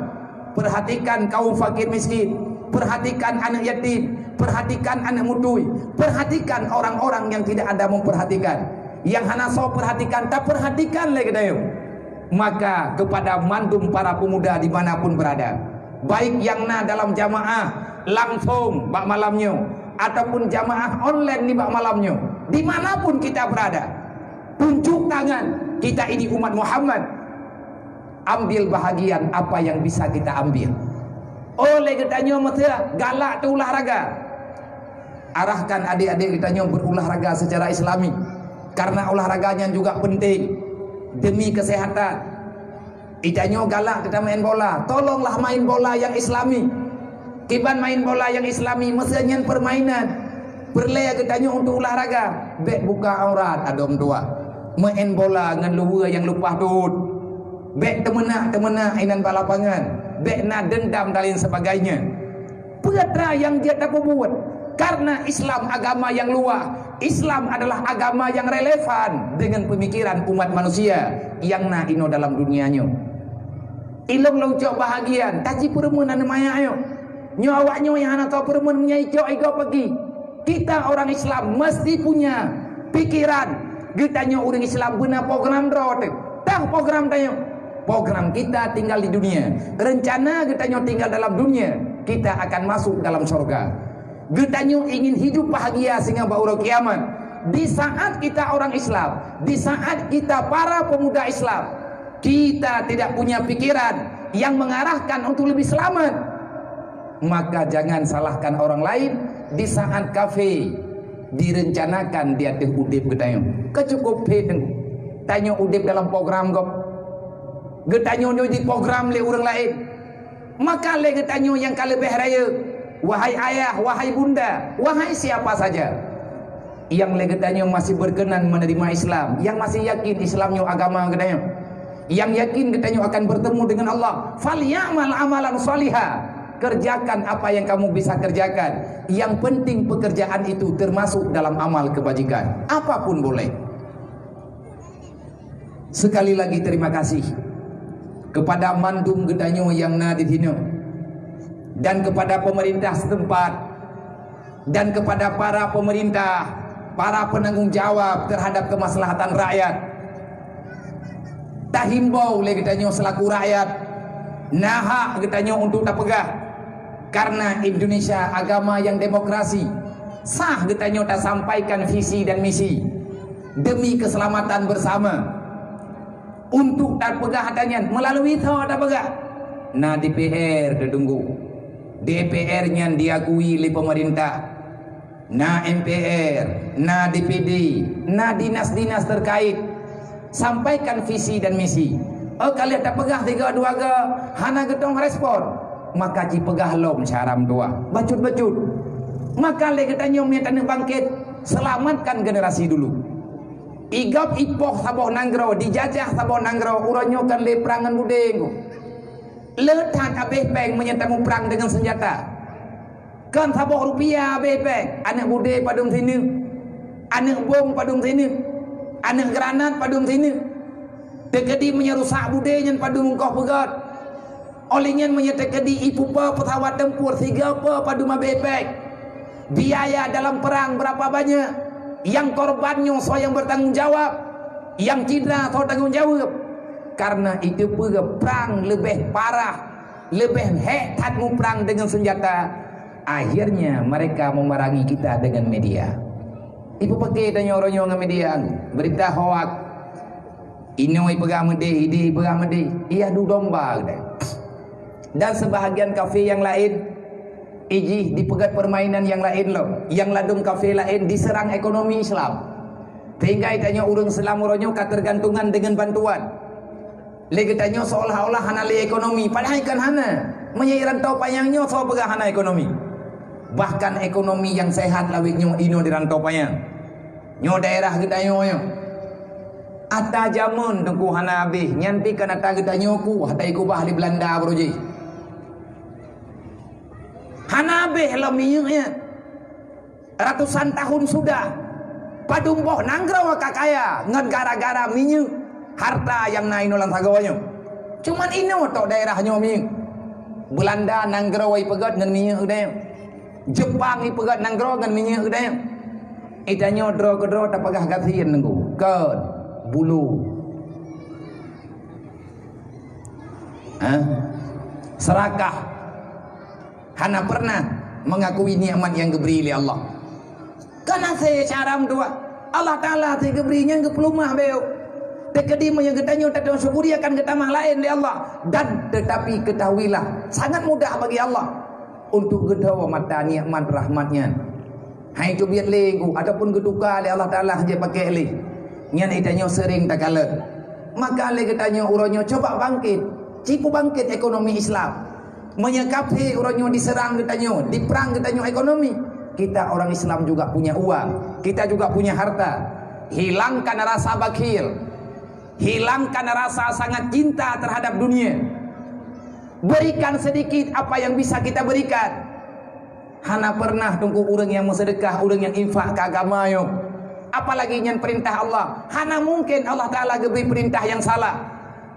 Perhatikan kaum fakir miskin, perhatikan anak yatim, perhatikan anak mutui, perhatikan orang-orang yang tidak ada memperhatikan. Yang hana so perhatikan, tak perhatikan lagi getanyo. Maka kepada mandum para pemuda dimanapun berada, baik yang na dalam jamaah langsung bak malamnya, ataupun jamaah online di bak malamnya, dimanapun kita berada, tunjuk tangan, kita ini umat Muhammad, ambil bahagian apa yang bisa kita ambil. Oleh katanya mata galak tu olahraga, arahkan adik-adik katanya berolahraga secara islami, karena olahraganya juga penting demi kesehatan. Itanyo galak kita main bola, tolonglah main bola yang islami. Kiban main bola yang islami mestinya permainan. Berlea katanya untuk olahraga. Bek buka aurat adom tua. Main bola dengan luar yang lupa tut. Bek temenah inan balapangan. Bek na dendam dan lain sebagainya. Perkara yang dia tak buat. Karena Islam agama yang luar. Islam adalah agama yang relevan dengan pemikiran umat manusia yang na ino dalam dunianya. Ilong laucok bahagian, taji perumunan maya ayo. Nyo awaknyo yang anak tahu perumun menyai cok ego pergi. Kita orang Islam mesti punya pikiran. Kita orang Islam guna program rote. Tahu program tayo. Program kita tinggal di dunia. Rencana kita tinggal dalam dunia. Kita akan masuk dalam surga. Kita ingin hidup bahagia sehingga baru kiamat. Di saat kita orang Islam, di saat kita para pemuda Islam, kita tidak punya pikiran yang mengarahkan untuk lebih selamat, maka jangan salahkan orang lain. Di saat kafe direncanakan dia teh udip getanya kecukup pedeng tanya udip dalam program gop getanya di program le orang lain, maka le getanya yang kalebeh raya, wahai ayah, wahai bunda, wahai siapa saja yang le getanya masih berkenan menerima Islam, yang masih yakin Islamnya agama getanya, yang yakin getanya akan bertemu dengan Allah, falyamal amalan salihah. Kerjakan apa yang kamu bisa kerjakan. Yang penting pekerjaan itu termasuk dalam amal kebajikan. Apapun boleh. Sekali lagi terima kasih kepada Mandum Gedanyo yang na di sini, dan kepada pemerintah setempat, dan kepada para pemerintah, para penanggung jawab terhadap kemaslahatan rakyat. Tahimbau le Gedanyo selaku rakyat, nahak Gedanyo untuk tak pegah. Karena Indonesia agama yang demokrasi, sah Gedanyo tak sampaikan visi dan misi demi keselamatan bersama. Untuk tak pegah hatanya melalui tho tak pegah. Nah DPR tertunggu, DPR-nya diakui oleh pemerintah, nah MPR, nah DPD, nah dinas-dinas terkait sampaikan visi dan misi. Oh kalian tak pegah tiga dua ke hana getong respon, maka ji pegah lom syaram tua bacut-bacut. Maka le Gedanyo menyatakan bangkit, selamatkan generasi dulu. Igap ipoh saboh nanggro dijajah saboh nanggro uronyo kan le perangan budeng. Letak abeh peng menyatakan perang dengan senjata. Kan saboh rupiah abeh peng, anak bude padung sini, anak bom padung sini, anak granat padung sini. Tekedi menyerusak budenya padung kau pegat. Olehnya menyatakan di ipupa pesawat tempur 3 padu mabepek. Biaya dalam perang berapa banyak? Yang korbannya saya yang bertanggung jawab, yang cedera saya tanggung jawab. Karena itu perang lebih parah, lebih hebat perang dengan senjata. Akhirnya mereka memerangi kita dengan media. Ibu pakai dan nyorong media berita hoak. Inoi pegang mede, idi pegang mede. Ia du domba gitu. Dan sebahagian kafe yang lain iji dipegat permainan yang lain loh, yang ladung kafe lain diserang ekonomi Islam, sehingga itanya urung Islam uronyo ketergantungan dengan bantuan. Legetanyo seolah-olah hana le ekonomi, padahal kan hana menyairan tau payangnya so pegah hana ekonomi. Bahkan ekonomi yang sehat lawiknya ino di rantau payang nyo daerah Gedanyo yo ata jamun tengku hana abih nyampi kan ata Gedanyo ku hata iku bah di Belanda broji hana abih laminya ratusan tahun sudah padumboh nanggraw kakaya ngan gara-gara minyak harta yang naik nolang sagawanya. Cuman ino tok daerahnya minyak. Belanda nanggraw ipegat ngan minyak udah. Jepang ipegat nanggraw ngan minyak udah. Itanyo dro kedro tapagah gasian nengku. Ke bulu. Serakah. Hana pernah mengakui nikmat yang diberi oleh Allah. Karena saya cara dua Allah Ta'ala saya diberinya ke pelumah beliau. Tekedi menyegetannya tak syukuri akan ketamah lain oleh Allah. Dan tetapi ketahuilah sangat mudah bagi Allah untuk gedawa mata nikmat rahmatnya. Hai cobiat legu ataupun geduka oleh Allah Ta'ala dia pakai leh. Nyan itanya sering tak kala. Maka le katanya uronyo coba bangkit. Cipu bangkit ekonomi Islam. Menyekapi uronyo diserang katanya, diperang katanya ekonomi. Kita orang Islam juga punya uang, kita juga punya harta. Hilangkan rasa bakhil, hilangkan rasa sangat cinta terhadap dunia. Berikan sedikit apa yang bisa kita berikan. Hana pernah tunggu orang yang bersedekah, orang yang infak ke agama yo. Apalagi yang perintah Allah. Hana mungkin Allah Ta'ala beri perintah yang salah.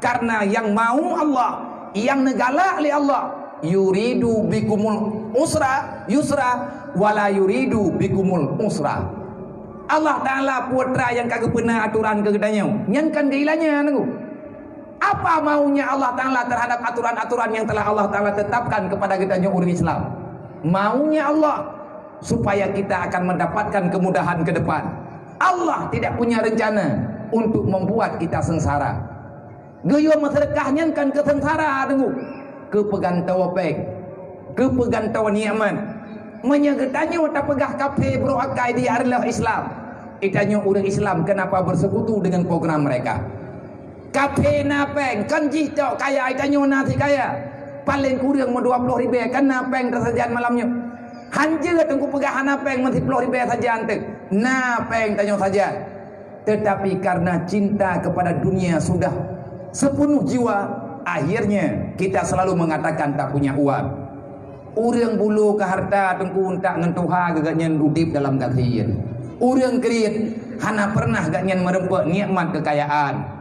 Karena yang mau Allah, yang negala oleh Allah, yuridu bikumul yusra wala yuridu bikumul usra. Allah Ta'ala putra yang kagak pernah aturan kegedanya. Nyankan keilanya nunggu. Apa maunya Allah Ta'ala terhadap aturan-aturan yang telah Allah Ta'ala tetapkan kepada kita orang Islam? Maunya Allah supaya kita akan mendapatkan kemudahan ke depan. Allah tidak punya rencana untuk membuat kita sengsara. Gaya masyarakat kan kesengsara tunggu. Kepegan tawapek, kepegan tawa ni'man. Menyegetanya tak pegah kafe beroakai di adalah Islam. Itanya orang Islam kenapa bersekutu dengan program mereka? Kafe napeng kan jihtok kaya itanya nasi kaya. Paling kurang 20 ribu kan napeng tersajian malamnya. Hanja tunggu pegah napeng masih 10 ribu saja antek. Napeng tanya saja. Tetapi karena cinta kepada dunia sudah sepenuh jiwa, akhirnya kita selalu mengatakan tak punya uang. Urang bulu ke harta tengku tak ngentuha gaganyan udip dalam kasihin. Urang kerit hana pernah gaganyan merempak nikmat kekayaan.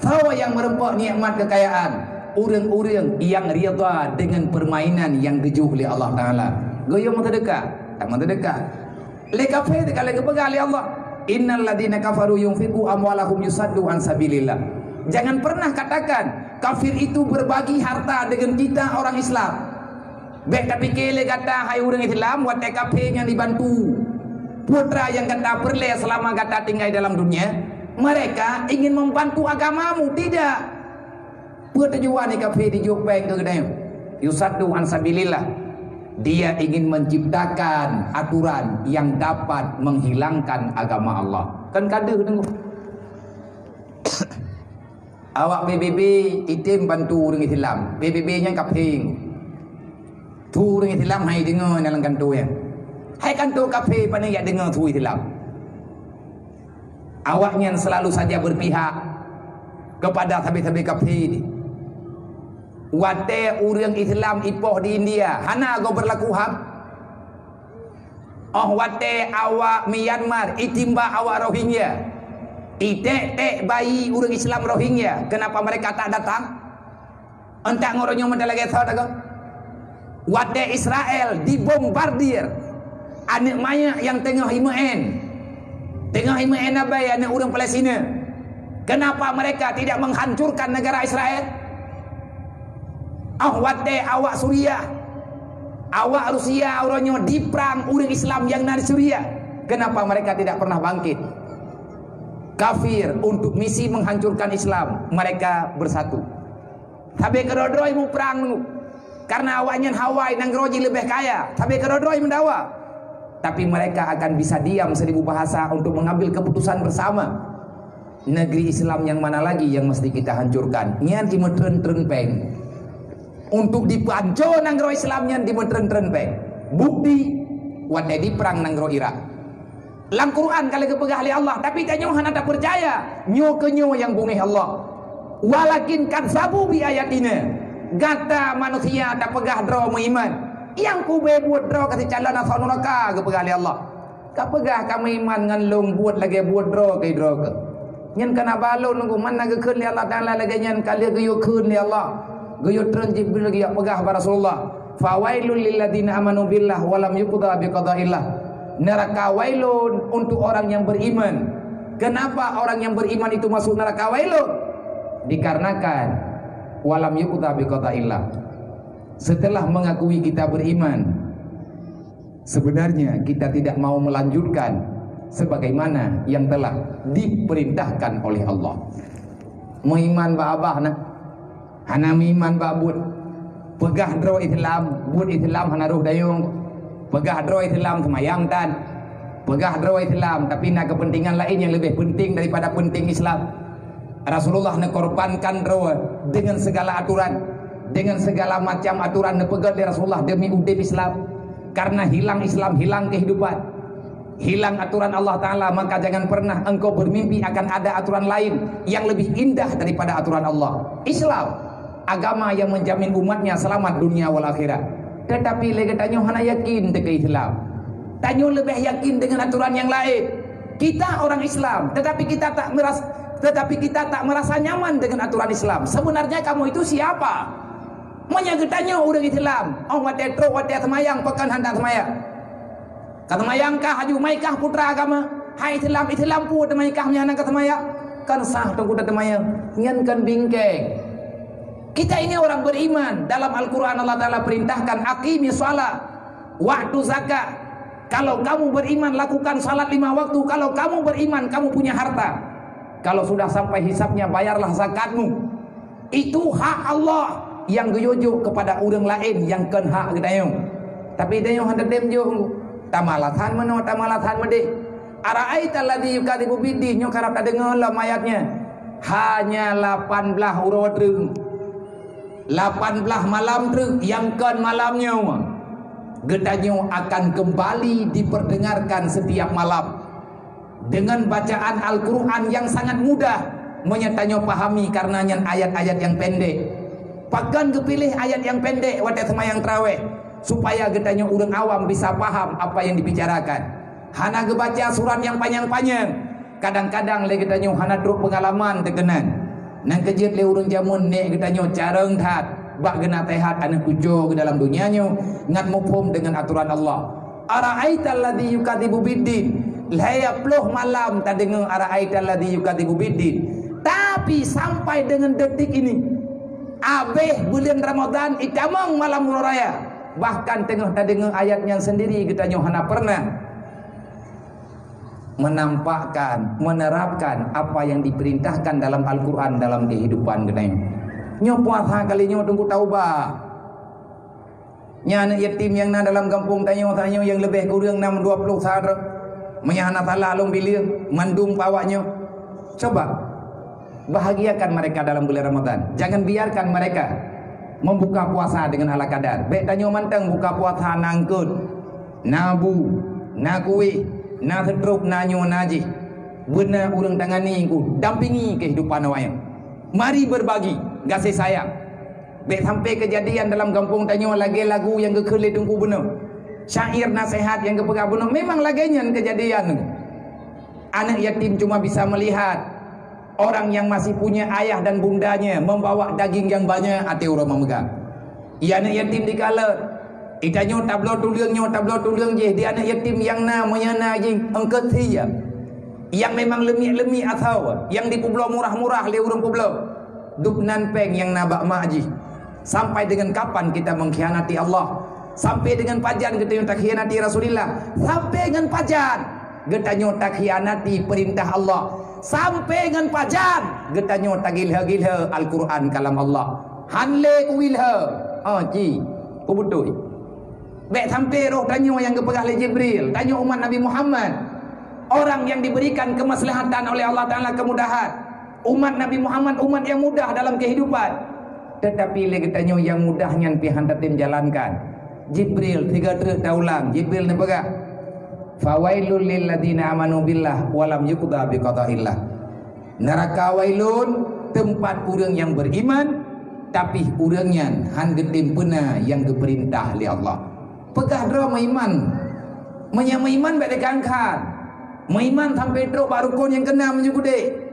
Tahu yang merempak nikmat kekayaan, urang-urang yang rida dengan permainan yang gejuh oleh Allah Ta'ala. Goyo mau terdekat, tak mau terdekat. Le kafir kalau kepegang oleh Allah. Innal ladina kafaru yunfiqu amwalahum yusaddu an sabilillah. Jangan pernah katakan kafir itu berbagi harta dengan kita orang Islam. Baik tapi kele kata hai orang Islam buat kafir yang dibantu. Putra yang kata perle selama kata tinggal dalam dunia, mereka ingin membantu agamamu, tidak. Tujuan kafir di jopeng ke gedanya. Yusaddu an sabilillah. Dia ingin menciptakan aturan yang dapat menghilangkan agama Allah. Kan kada tengok. Awak PBB itim bantu orang Islam. PBB nya kaping. Tu orang Islam hai dengar dalam kantor ya. Hai kantor kafe pandai ya dengar tu Islam. Awaknya selalu saja berpihak kepada sahabat-sahabat kafe ini. Wate orang Islam ipoh di India, hana go berlaku ham. Oh wate awak Myanmar itimba awak Rohingya. Itek bayi orang Islam Rohingya, kenapa mereka tak datang? Entak ngoronyo mendalage saud agak. Wate Israel dibombardir. Anak mayat yang tengah himaen. Tengah himaen abai anak orang Palestina. Kenapa mereka tidak menghancurkan negara Israel? Wate awak Suriah, awak Rusia orangnya diperang orang Islam yang dari Suriah. Kenapa mereka tidak pernah bangkit? Kafir untuk misi menghancurkan Islam, mereka bersatu. Tapi kedodroi mau perang karena awaknya Hawaii nang roji lebih kaya. Tapi kedodroi mendawa. Tapi mereka akan bisa diam 1000 bahasa untuk mengambil keputusan bersama. Negeri Islam yang mana lagi yang mesti kita hancurkan? Nyan imetren peng. Untuk dipancon nanggro Islamnya di metren-tren pe. Bukti wadai di perang nanggro Irak. Lang Quran kalau kepegah oleh Allah, tapi tanya hana tak percaya. Nyo ke nyo yang bumi Allah. Walakin kadzabu bi ayatina. Gata manusia tak pegah draw iman. Yang ku buat draw kasih calon asal neraka kepegah oleh Allah. Kapegah kami iman ngan long buat lagi buat draw ke draw ke. Nyen kana balon nunggu mana ke keun Allah Taala lagi nyen kali ke yo keun Allah. Gayut tren Jibril lagi pegah pada Rasulullah. Fawailul lil ladina amanu billah walam yuqda biqadaillah. Neraka wailun untuk orang yang beriman. Kenapa orang yang beriman itu masuk neraka wailun? Dikarenakan walam yuqda biqadaillah. Setelah mengakui kita beriman, sebenarnya kita tidak mau melanjutkan sebagaimana yang telah diperintahkan oleh Allah. Mengiman ba abah nak hana miman babut pegah dro Islam bud Islam hana ruh dayung pegah dro Islam semayang tan pegah dro Islam tapi nak kepentingan lain yang lebih penting daripada penting Islam. Rasulullah nekorbankan rawa dengan segala aturan, dengan segala macam aturan nepegat di Rasulullah demi udip Islam. Karena hilang Islam, hilang kehidupan, hilang aturan Allah Ta'ala, maka jangan pernah engkau bermimpi akan ada aturan lain yang lebih indah daripada aturan Allah. Islam, agama yang menjamin umatnya selamat dunia wal akhirat. Tetapi lagi tanya hana yakin dengan Islam, tanya lebih yakin dengan aturan yang lain. Kita orang Islam, tetapi kita tak merasa nyaman dengan aturan Islam. Sebenarnya kamu itu siapa? Menyagetanya orang Islam. Oh, wate tro wate semayang pekan hendak semayang. Kata mayangkah haju maikah putra agama. Hai Islam pu maikah nyana kata semayang. Kan sah tunggu dah semayang. Ngan kan bingkeng. Kita ini orang beriman. Dalam Al-Qur'an Allah Taala perintahkan aqimi shalah, waktu zakat. Kalau kamu beriman lakukan salat 5 waktu. Kalau kamu beriman kamu punya harta. Kalau sudah sampai hisapnya bayarlah zakatmu. Itu hak Allah yang geyojo kepada orang lain yang ken hak gedayong. Tapi dayong hendak demjo tamalatan meno tamalatan mede. Ara'aita alladzi yukadzibu biddi nyo karap dengar lah ayatnya. Hanya 18 urut 18 malam truk yang ken malamnya gedanyo akan kembali diperdengarkan setiap malam dengan bacaan Al-Quran yang sangat mudah menyertanya pahami karena ayat-ayat yang pendek. Pakan kepilih ayat yang pendek wadah semayang terawih supaya gedanyo orang awam bisa paham apa yang dibicarakan. Hana gebaca surat yang panjang-panjang. Kadang-kadang le gedanyo hana truk pengalaman tegenan. Nang kejut le urang jamun nek gedanyo careng tat bak gena tehat anak kujo ke dalam dunianyo ngat mufhum dengan aturan Allah. Ara'aital ladzi yukadzibu biddin. Laya puluh malam tak dengar ara'aital ladzi yukadzibu biddin. Tapi sampai dengan detik ini abeh bulan Ramadan itamang malam raya. Bahkan tengah tak dengar ayatnya sendiri gedanyo hana pernah menampakkan, menerapkan apa yang diperintahkan dalam Al-Quran dalam kehidupan gedanyo. Nyo puasa kali nyo tunggu taubah. Nya anak yatim yang na dalam kampung tanyo yang lebih kurang 6-20 sahara. Menyahana talah long bilir mandum pawaknya. Coba bahagiakan mereka dalam bulan Ramadan. Jangan biarkan mereka membuka puasa dengan ala kadar. Baik tanyo manteng buka puasa nangkut, nabu, nakui, na setruk nanyo naji. Benar urang tangani ku dampingi kehidupan awak. Mari berbagi kasih sayang. Baik sampai kejadian dalam kampung tanyo lagi lagu yang kekelit tunggu benar. Syair nasihat yang kepegah benar. Memang laginya kejadian. Anak yatim cuma bisa melihat orang yang masih punya ayah dan bundanya membawa daging yang banyak hati orang memegang. Ia anak yatim dikala ikanyo tablo tuliang je dia anak yatim yang namanya najing engket dia yang memang lemik atau yang di pulau murah-murah le urang pulau duknan peng yang nabak maji. Sampai dengan kapan kita mengkhianati Allah? Sampai dengan pajan kita tak khianati Rasulullah. Sampai dengan pajan kita tak khianati perintah Allah. Sampai dengan pajan kita tak gilha Al-Quran kalam Allah. Hanle kuilha. Oh ji, ku betul. Baik sampai roh tanya yang kepegah oleh Jibril, tanya umat Nabi Muhammad. Orang yang diberikan kemaslahatan oleh Allah Ta'ala kemudahan. Umat Nabi Muhammad umat yang mudah dalam kehidupan. Tetapi lagi tanya yang mudahnya pihak tim jalankan. Jibril 3 truk daulang. Jibril ni pegah. Fawailul lil ladina amanu billah walam yuqda biqada'illah. Neraka wailun tempat orang yang beriman tapi orangnya han gedim pena yang diperintah oleh Allah. Pegah dro meiman. Menyamaiman baik dekangkan. Meiman sampai dro baru kon yang kena menyugude.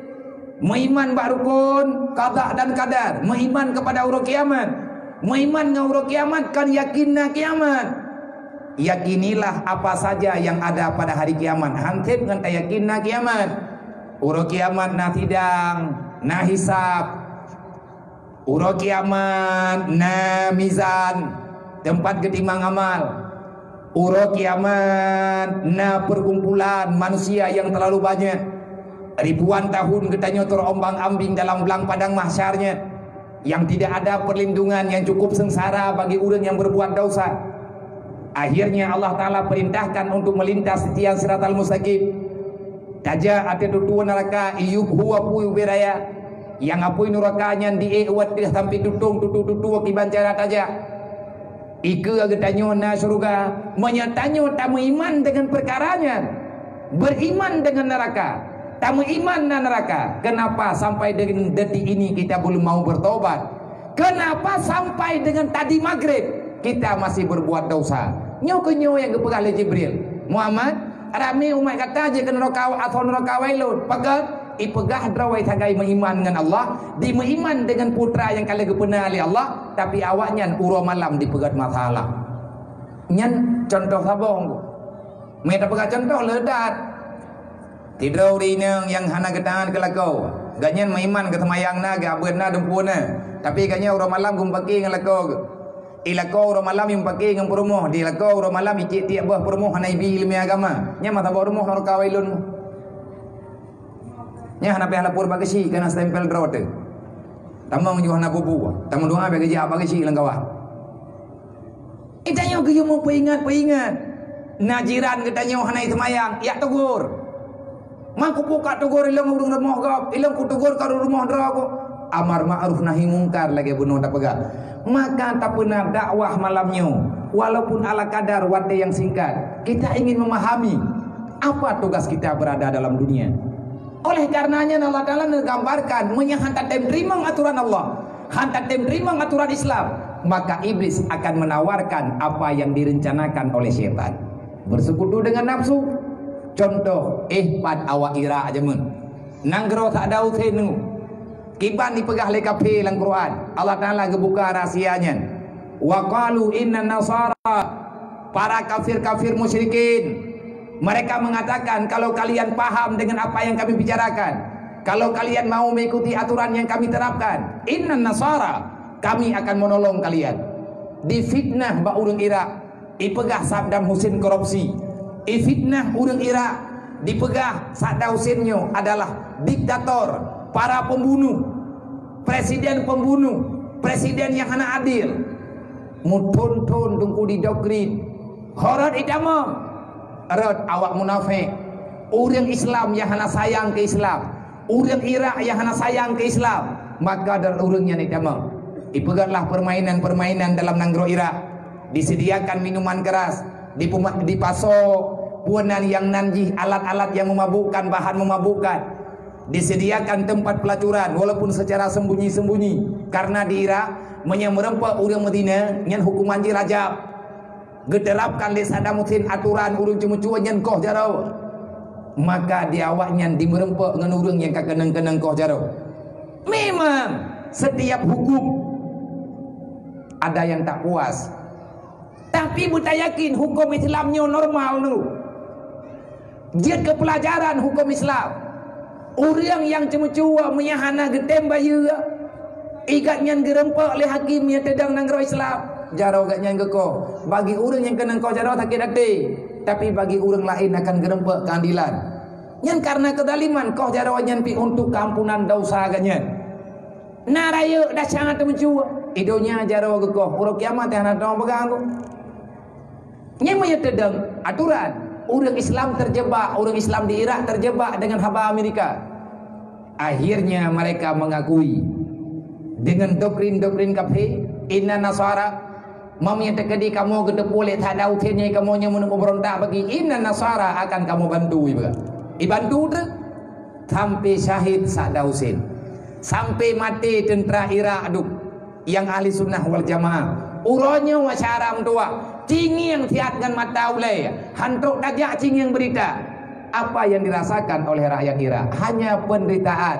Meiman barukun qada dan kadar, meiman kepada urut kiamat. Meiman dengan urut kiamat kan yakinna kiamat. Yakinilah apa saja yang ada pada hari kiamat. Hantip dengan yakinna kiamat. Urut kiamat na tidang, na hisab. Urut kiamat na mizan, tempat ketimang amal. Urut kiamat na perkumpulan manusia yang terlalu banyak. Ribuan tahun katanya terombang-ambing dalam belang padang mahsyarnya yang tidak ada perlindungan, yang cukup sengsara bagi orang yang berbuat dosa. Akhirnya Allah Ta'ala perintahkan untuk melintas setiap siratal mustaqim. Taja ate tutuan neraka iyub huwa puyu beraya yang apui nurakanya di ewat dia sampai tutung kiban cara aja. Ika aga tanyo na surga, menyatanyo tamu iman dengan perkaranya, beriman dengan neraka, tamu iman na neraka. Kenapa sampai dengan detik ini kita belum mau bertobat? Kenapa sampai dengan tadi maghrib kita masih berbuat dosa? Nyo yang kepegang oleh Jibril, Muhammad, rame umat kata aja ke neraka atau neraka wailun, pegat ipegah drawai tagai beriman dengan Allah, di beriman dengan putra yang kala gepena oleh Allah, tapi awaknya uro malam dipegat masalah. Nyan contoh sabong. Mereka pegat contoh ledat. Tidur rinang yang hana ketangan ke lakau. Ganyan beriman ke semayang na, ke abena dempuna. Tapi ganyan uro malam gum pakai dengan lakau. Ilakau uro malam yang pakai dengan perumoh. Di lakau uro malam icik tiap buah perumoh hana ibi ilmi agama. Nya mata bawa rumah neraka wailun. Nya hana pihak lapor bagasi kena stempel draw tu. Tamang juga hana bubu. Tamang doa bagi jah bagasi lang kawan. Itanya ke mau peringat. Najiran katanya hana semayang, ya tegur. Mangku buka tegur ilang urung rumah gap, ilang ku tegur ka rumah dra ko. Amar ma'ruf nahi mungkar lagi bunuh tak pegang. Maka tak pernah dakwah malamnya, walaupun ala kadar waktu yang singkat, kita ingin memahami apa tugas kita berada dalam dunia. Oleh karenanya Allah Ta'ala menggambarkan hantar tem terima aturan Allah, hantar tem terima aturan Islam, maka iblis akan menawarkan apa yang direncanakan oleh syaitan. Bersekutu dengan nafsu. Contoh, pad awak ira aja mun. Nanggro tak ada utenu. Kiban dipegah oleh kafir dalam Quran. Allah Ta'ala kebuka rahsianya. Wa qalu inna nasara, para kafir-kafir musyrikin, mereka mengatakan, kalau kalian paham dengan apa yang kami bicarakan, kalau kalian mau mengikuti aturan yang kami terapkan, inna nasara, kami akan menolong kalian. Difitnah ba urang Irak, dipegah Saddam Hussein korupsi. Difitnah urang Irak, dipegah Saddam Husseinnya adalah diktator, para pembunuh, presiden pembunuh, presiden yang hana adil. Muton-ton tungku di doktrin horor idamam. Rod awak munafik. Orang Islam yang hana sayang ke Islam, orang Irak yang hana sayang ke Islam, maka dari orangnya ni tamam. Dipegatlah permainan-permainan dalam nanggro Irak. Disediakan minuman keras, dipasok puanan yang nanjih, alat-alat yang memabukkan, bahan memabukkan. Disediakan tempat pelacuran walaupun secara sembunyi-sembunyi. Karena di Irak merempak orang Madinah yang hukuman dirajab. Gederapkan oleh Saddam Hussein aturan urung cuma-cuma yang koh jarau, maka di awaknya dimerempak dengan urung yang kenang-kenang koh jarau. Memang setiap hukum ada yang tak puas, tapi buta yakin hukum Islamnya normal tu. Dia ke pelajaran hukum Islam. Orang yang cuma-cuma menyahana getem bayu, igatnya gerempak oleh hakim yang tedang nanggro Islam. Jarau gatnya kau. Bagi orang yang kena kau jarau sakit hati, tapi bagi orang lain akan gerempak keadilan. Yang karena kedaliman kau jarau yang pi untuk kampunan dosa gatnya. Naraya dah sangat mencua. Idonya jarau kau. Urang kiamat yang nak pegang aku. Yang menyetedang aturan. Orang Islam terjebak, orang Islam di Irak terjebak dengan haba Amerika. Akhirnya mereka mengakui dengan doktrin-doktrin kafir, inna nasara. Mamanya terkedi kamu gede boleh tak ada utirnya kamu yang memberontak bagi inna nasara akan kamu bantu ibu. Ibantu tu sampai syahid Saddam Hussein, sampai mati tentera Irak aduk yang ahli sunnah wal jamaah. Uronya wasyaram tua, cing yang tiat dengan mata ulai, hantuk dajak cing yang berita. Apa yang dirasakan oleh rakyat Irak? Hanya penderitaan.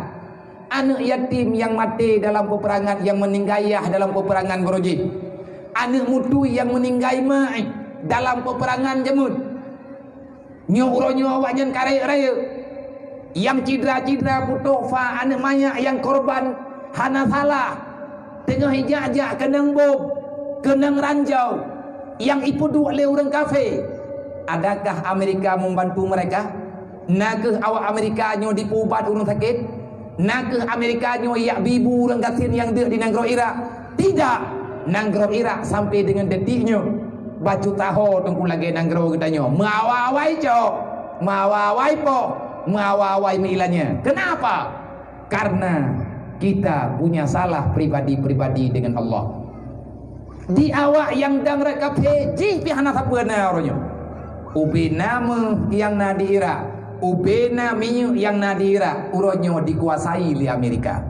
Anak yatim yang mati dalam peperangan, yang meninggaiyah dalam peperangan berujih. Anak mutu yang meninggai mai dalam peperangan jemut. Nyo awaknya karaya-raya. Yang cidra-cidra putuk fa anak mayat yang korban hana salah. Tengah hijak-jak kenang bom, kenang ranjau yang ipudu oleh orang kafir. Adakah Amerika membantu mereka? Nakah awak Amerika nyo dipubat orang sakit? Nakah Amerika nyo yak bibu orang kafir yang dia di nanggro Irak? Tidak. Nanggro Irak sampai dengan detiknya baju tahu tunggu lagi nanggro katanya mawawai cok, mawawai po, mawawai milanya. Kenapa? Karena kita punya salah pribadi-pribadi dengan Allah. Di awak yang dang rekap heji pihana sapena orangnya. Ubi nama yang nadi Irak, ubena minyak yang nadi Irak, uronyo dikuasai oleh Amerika,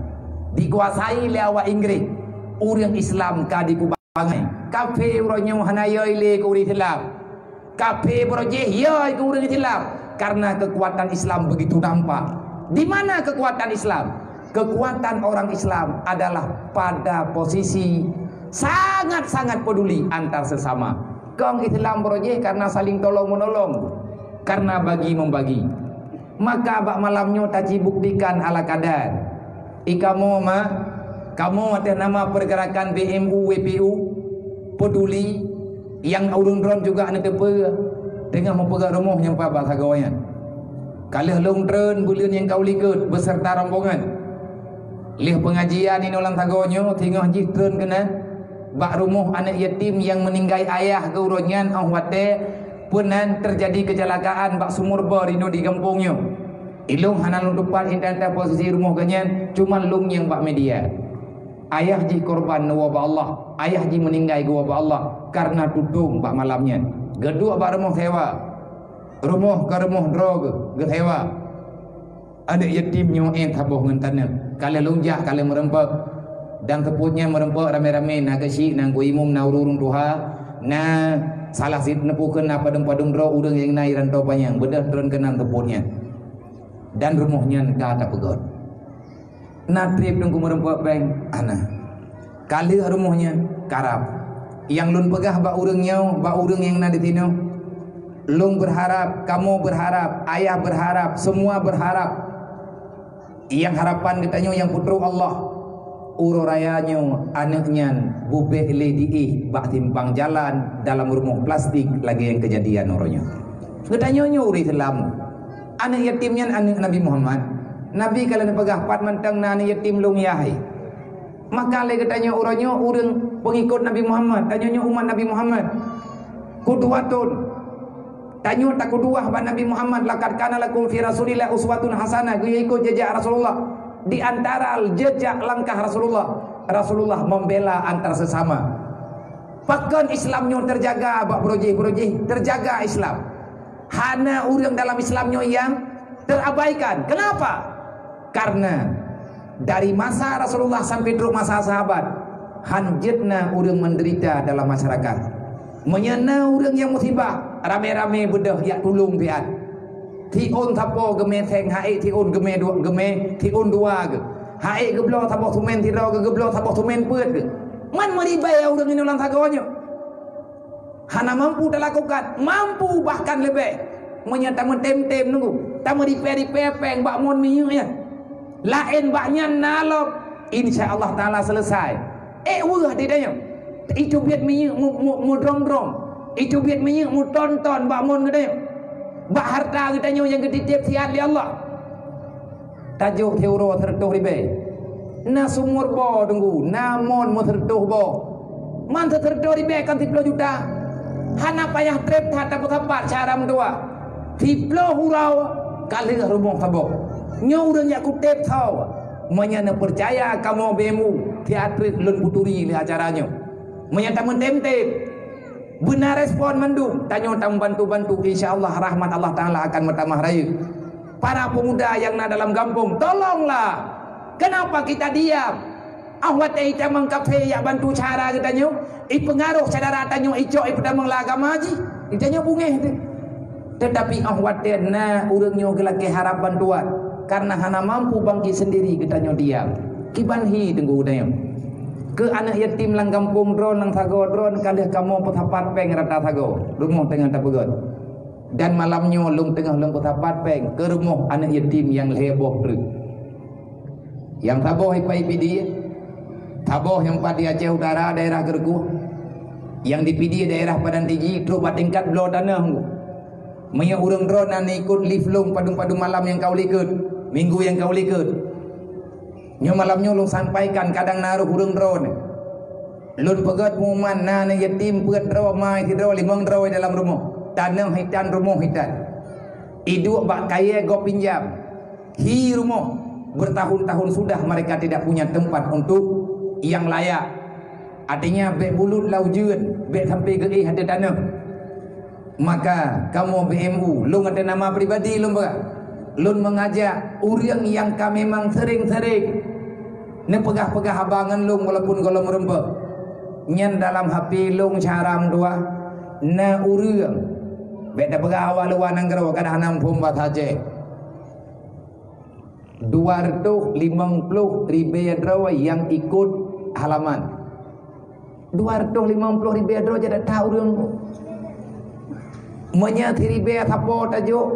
dikuasai oleh awak Inggris. Orang Islam ka dipubangai, kafe uronyo hanayoi le ke orang Islam, kafe berojeh ya ke orang Islam, karena kekuatan Islam begitu nampak. Di mana kekuatan Islam? Kekuatan orang Islam adalah pada posisi sangat-sangat peduli antar sesama. Kong Islam berojeh karena saling tolong-menolong, karena bagi-membagi. Maka bak malamnya taji buktikan ala kadar. Ikamu kamu atas nama pergerakan BMU WPU peduli yang urun-urun juga nak tepe dengan mempegang rumah yang pabak hagawayan. Kalau long tren bulan yang kau likut beserta rombongan lih pengajian ini ulang tagonyo tinggal jitren kena bak rumah anak yatim yang meninggal ayah ke uronyan ahwate punan terjadi kecelakaan bak sumur bar ini di kampungnya. Ilung hanalung depan intenta posisi rumah ganyan cuma lung yang bak media. Ayah ji korban wabah Allah, ayah ji meninggal wabah Allah karena tutung bak malamnya. Gedua bak rumah sewa, rumah ke rumah drog ke sewa. Anak yatim nyoen tabuh ngentannya. Kalau lungjak, kalau merempak dan teputnya merempak rame-rame nak kasih nang kuimum na urung tuha na salah sit nepukeun na padung-padung dro urang yang nai rantau panjang bedah turun kenan teputnya dan rumahnya ka tak pegot. Na trip nunggu merempak bang ana. Kali rumahnya karap. Yang lun pegah ba urangnya, ba urang yang na ditino. Lung berharap, kamu berharap, ayah berharap, semua berharap. Yang harapan katanya yang putra Allah uro rayanya anaknya bubeh ledi bak timpang jalan dalam rumah plastik lagi yang kejadian orangnya. Katanya uri Islam anak yatimnya anak Nabi Muhammad. Nabi kalau pegah pat mentang anak yatim lung yahai. Maka le katanya orangnya urang pengikut Nabi Muhammad, tanya umat Nabi Muhammad. Qudwatun tanya tak kedua ba Nabi Muhammad laqad kana lakum fi Rasulillah uswatun hasanah, gaya ikut jejak Rasulullah. Di antara jejak langkah Rasulullah membela antar sesama. Bahkan Islamnya terjaga bak brojeh terjaga Islam. Hana orang dalam Islamnya yang terabaikan. Kenapa? Karena dari masa Rasulullah sampai terus masa sahabat, hanjitna orang menderita dalam masyarakat. Menyana orang yang musibah rame-rame bedah ya tulung pian. Tiun tapo geme theng hae tiun geme dua geme tiun dua ke. Hae geblo tapo tumen tiro ke geblo tapo tumen peut ke. Man meribay orang ini ulang tagonyo. Hana mampu dilakukan, mampu bahkan lebih. Menyata mentem-tem nunggu. Tamu diperi-pepeng bak mon minyaknya. Lain baknya nalok insyaallah taala selesai. Wah tidaknya. Itu biar minyak mu drong-drong. Itu biar minyak mu tonton bak mon katanya. Bak harta katanya yang ketitip sihat li Allah. Tajuk teuro tertuh ribe. Na sumur bo tunggu, namon mu tertuh bo. Man tertuh ribe kan 10 juta. Hana payah trip tak tempat cara mendua. 10 hurau kali rumah tabok. Nyaurang yak kutip tahu. Menyana percaya kamu bemu teatrit lun puturi li acaranya. Menyata mentem-tem benar respon mendung tanya tam bantu-bantu insyaallah rahmat Allah taala akan bertambah raya. Para pemuda yang na dalam kampung tolonglah. Kenapa kita diam? Awat kita mengkafe ya bantu cara katanya. Pengaruh saudara tanya ijo pedamang agama haji. Itanya bungeh tu. Tetapi awat na urangnya gelake harap bantuan karena hana mampu bangkit sendiri katanya diam. Kibanhi tunggu udayam. Ke anak yatim lang kampung dron lang thago dron kalih kamu petapat peng rata thago rumah tengah tapegot dan malamnya lung tengah lung petapat peng ke rumah anak yatim yang heboh tu yang taboh ipai pidi taboh yang pada Aceh Utara daerah Gerguh yang di pidi daerah Padan Tiji terus tingkat belah tanah maya urang dron nan ikut lift lung padung-padung malam yang kau likut minggu yang kau likut. Nyo malamnya lung sampaikan kadang naruh urang drone. Lun pegat muman na yatim pegat draw mai ti draw 5 draw dalam rumah. Tanah hitan rumah hitan. Idu bak kaya go pinjam. Hi rumah. bertahun-tahun sudah mereka tidak punya tempat untuk yang layak. Artinya bek bulut lau jeun, bek sampai ke ada tanah. Maka kamu BMU, lung ada nama pribadi lung berat. Lung mengajak orang yang ka memang sering-sering ne pegah-pegah abangan lung walaupun kalau merempek. Nyen dalam HP lung caram dua na urang bek da pegah awal luar nanggro kada hanam pumbat haje. 250 ribu yang ikut halaman. 250 ribu jadi tahu orang menyati ribu tapo tajuk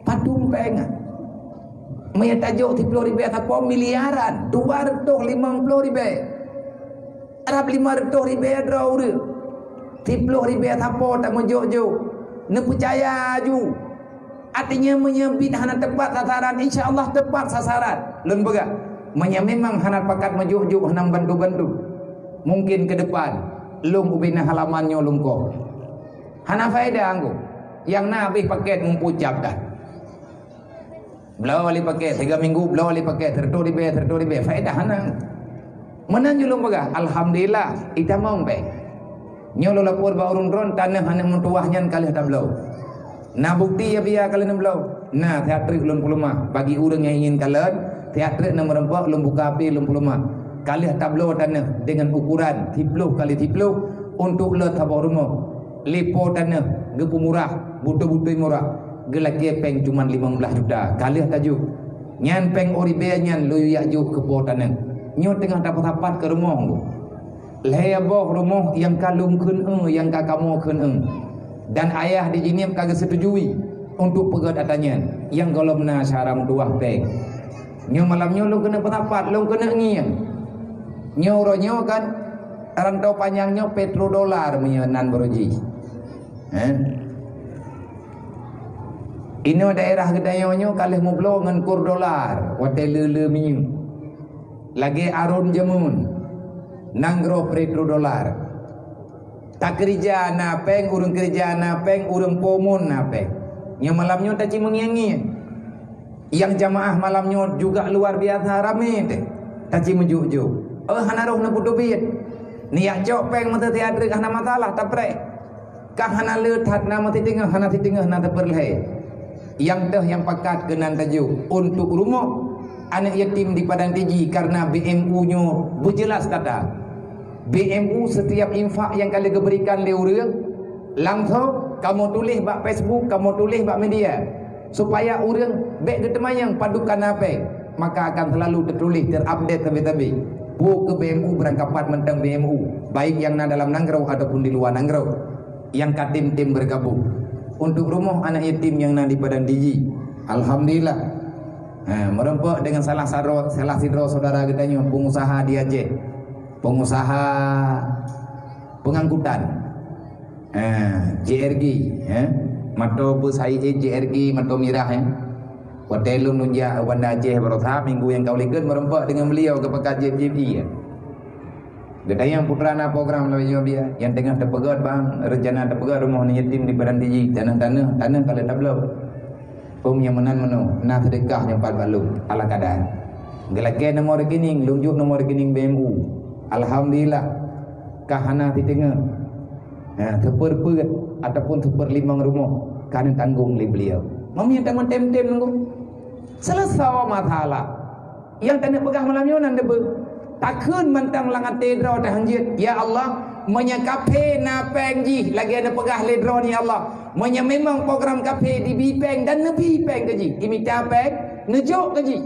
padum pengan menyati tajuk 30 ribu tapo miliaran 250 ribu Arab 500 ribu orang 30 ribu tapo tak menjuk-juk ne percaya ju. Artinya menyebut hana tepat sasaran, insya-Allah tepat sasaran. Lun begak memang hana pakat menjuk-juk hana bantu-bantu. Mungkin ke depan lung ubina halamannya lung ko hana faedah anggo yang nabi paket mempucap dah belau ali paket 3 minggu belau ali paket terturi faedah hana menan julung bagah alhamdulillah ita mau pe nyolo lapor ba urun ron tanah hana mentuahnya kali tak belau nah bukti ya biar kalian belau nah teatrik lun pulumah bagi orang yang ingin kalian teatrik na merempok lun buka api lun pulumah kali tablo tanah dengan ukuran 30 kali 30 untuk le tabau rumah lipo tanah gepu murah butuh-butuh murah gelaki peng cuma 15 juta kali tajuk nyan peng oribe nyan lu yak ju ke po tanah nyo tengah dapat-dapat ke rumah leh boh rumah yang kalung keun yang ka kamu keun dan ayah di sini kagak setujui untuk pegat atanya yang golomna syaram dua peng nyo malamnya lu kena dapat lu kena ngiang nyo kan rantau panjangnya petrodolar menyenan beruji. Ini daerah gedayonyo kalih mublo ngan kur dolar wate lele minyu. Lagi arun jamun nanggro petrodolar. Tak kerja napeng urang kerja napeng urang pomun napeng. Nya malamnya taci mengiangi. Yang jamaah malamnya juga luar biasa ramai teh. Taci menjuk-juk. Hana roh na putu bit niak jok peng mata tiadri hana masalah tapre kah hana leuthat na mati tinggal hana titinggal na teperleh yang dah yang pakat kenan tajuk untuk rumah anak yatim di Padang Tiji karena BMU nyo berjelas kata BMU setiap infak yang kali berikan le urang langsung kamu tulis bak Facebook kamu tulis bak media supaya urang bek getemayang padukan apa maka akan selalu tertulis terupdate tabi-tabi ke BMU berangkapat mentang BMU baik yang dalam Nanggro ataupun di luar Nanggro yang katim-tim bergabung untuk rumah anak yatim yang di Padang Diji. Alhamdulillah merempok dengan salah sidro saudara gedanya pengusaha di Aceh, pengusaha pengangkutan JRG mato busai JRG mato mirah Hotelun nunja Wanda Aceh berotha minggu yang kau lihat merempok dengan beliau ke pekat JPI. Gedayang putrana program lawan dia yang tengah terpegat bang rencana terpegat rumah yatim di Padang Tiji tanah kalau tablo. Yang menan menu nah sedekah yang 4 balung ala keadaan. Gelake nomor rekening lunjuk nomor rekening BMU. Alhamdulillah kahana di tengah. Terperpet ataupun terperlimang rumah kan tanggung oleh beliau. Mami yang tanggung tem-tem nunggu. Selesai masalah. Yang tanda pegang malamnya nan debe. Takun mentang langat tedro dah hanjit. Ya Allah, menyakape na pengji lagi ada pegah ledro ni Allah. Menya memang program kafe di bipeng dan nebi peng gaji. Imita peng nejuk gaji.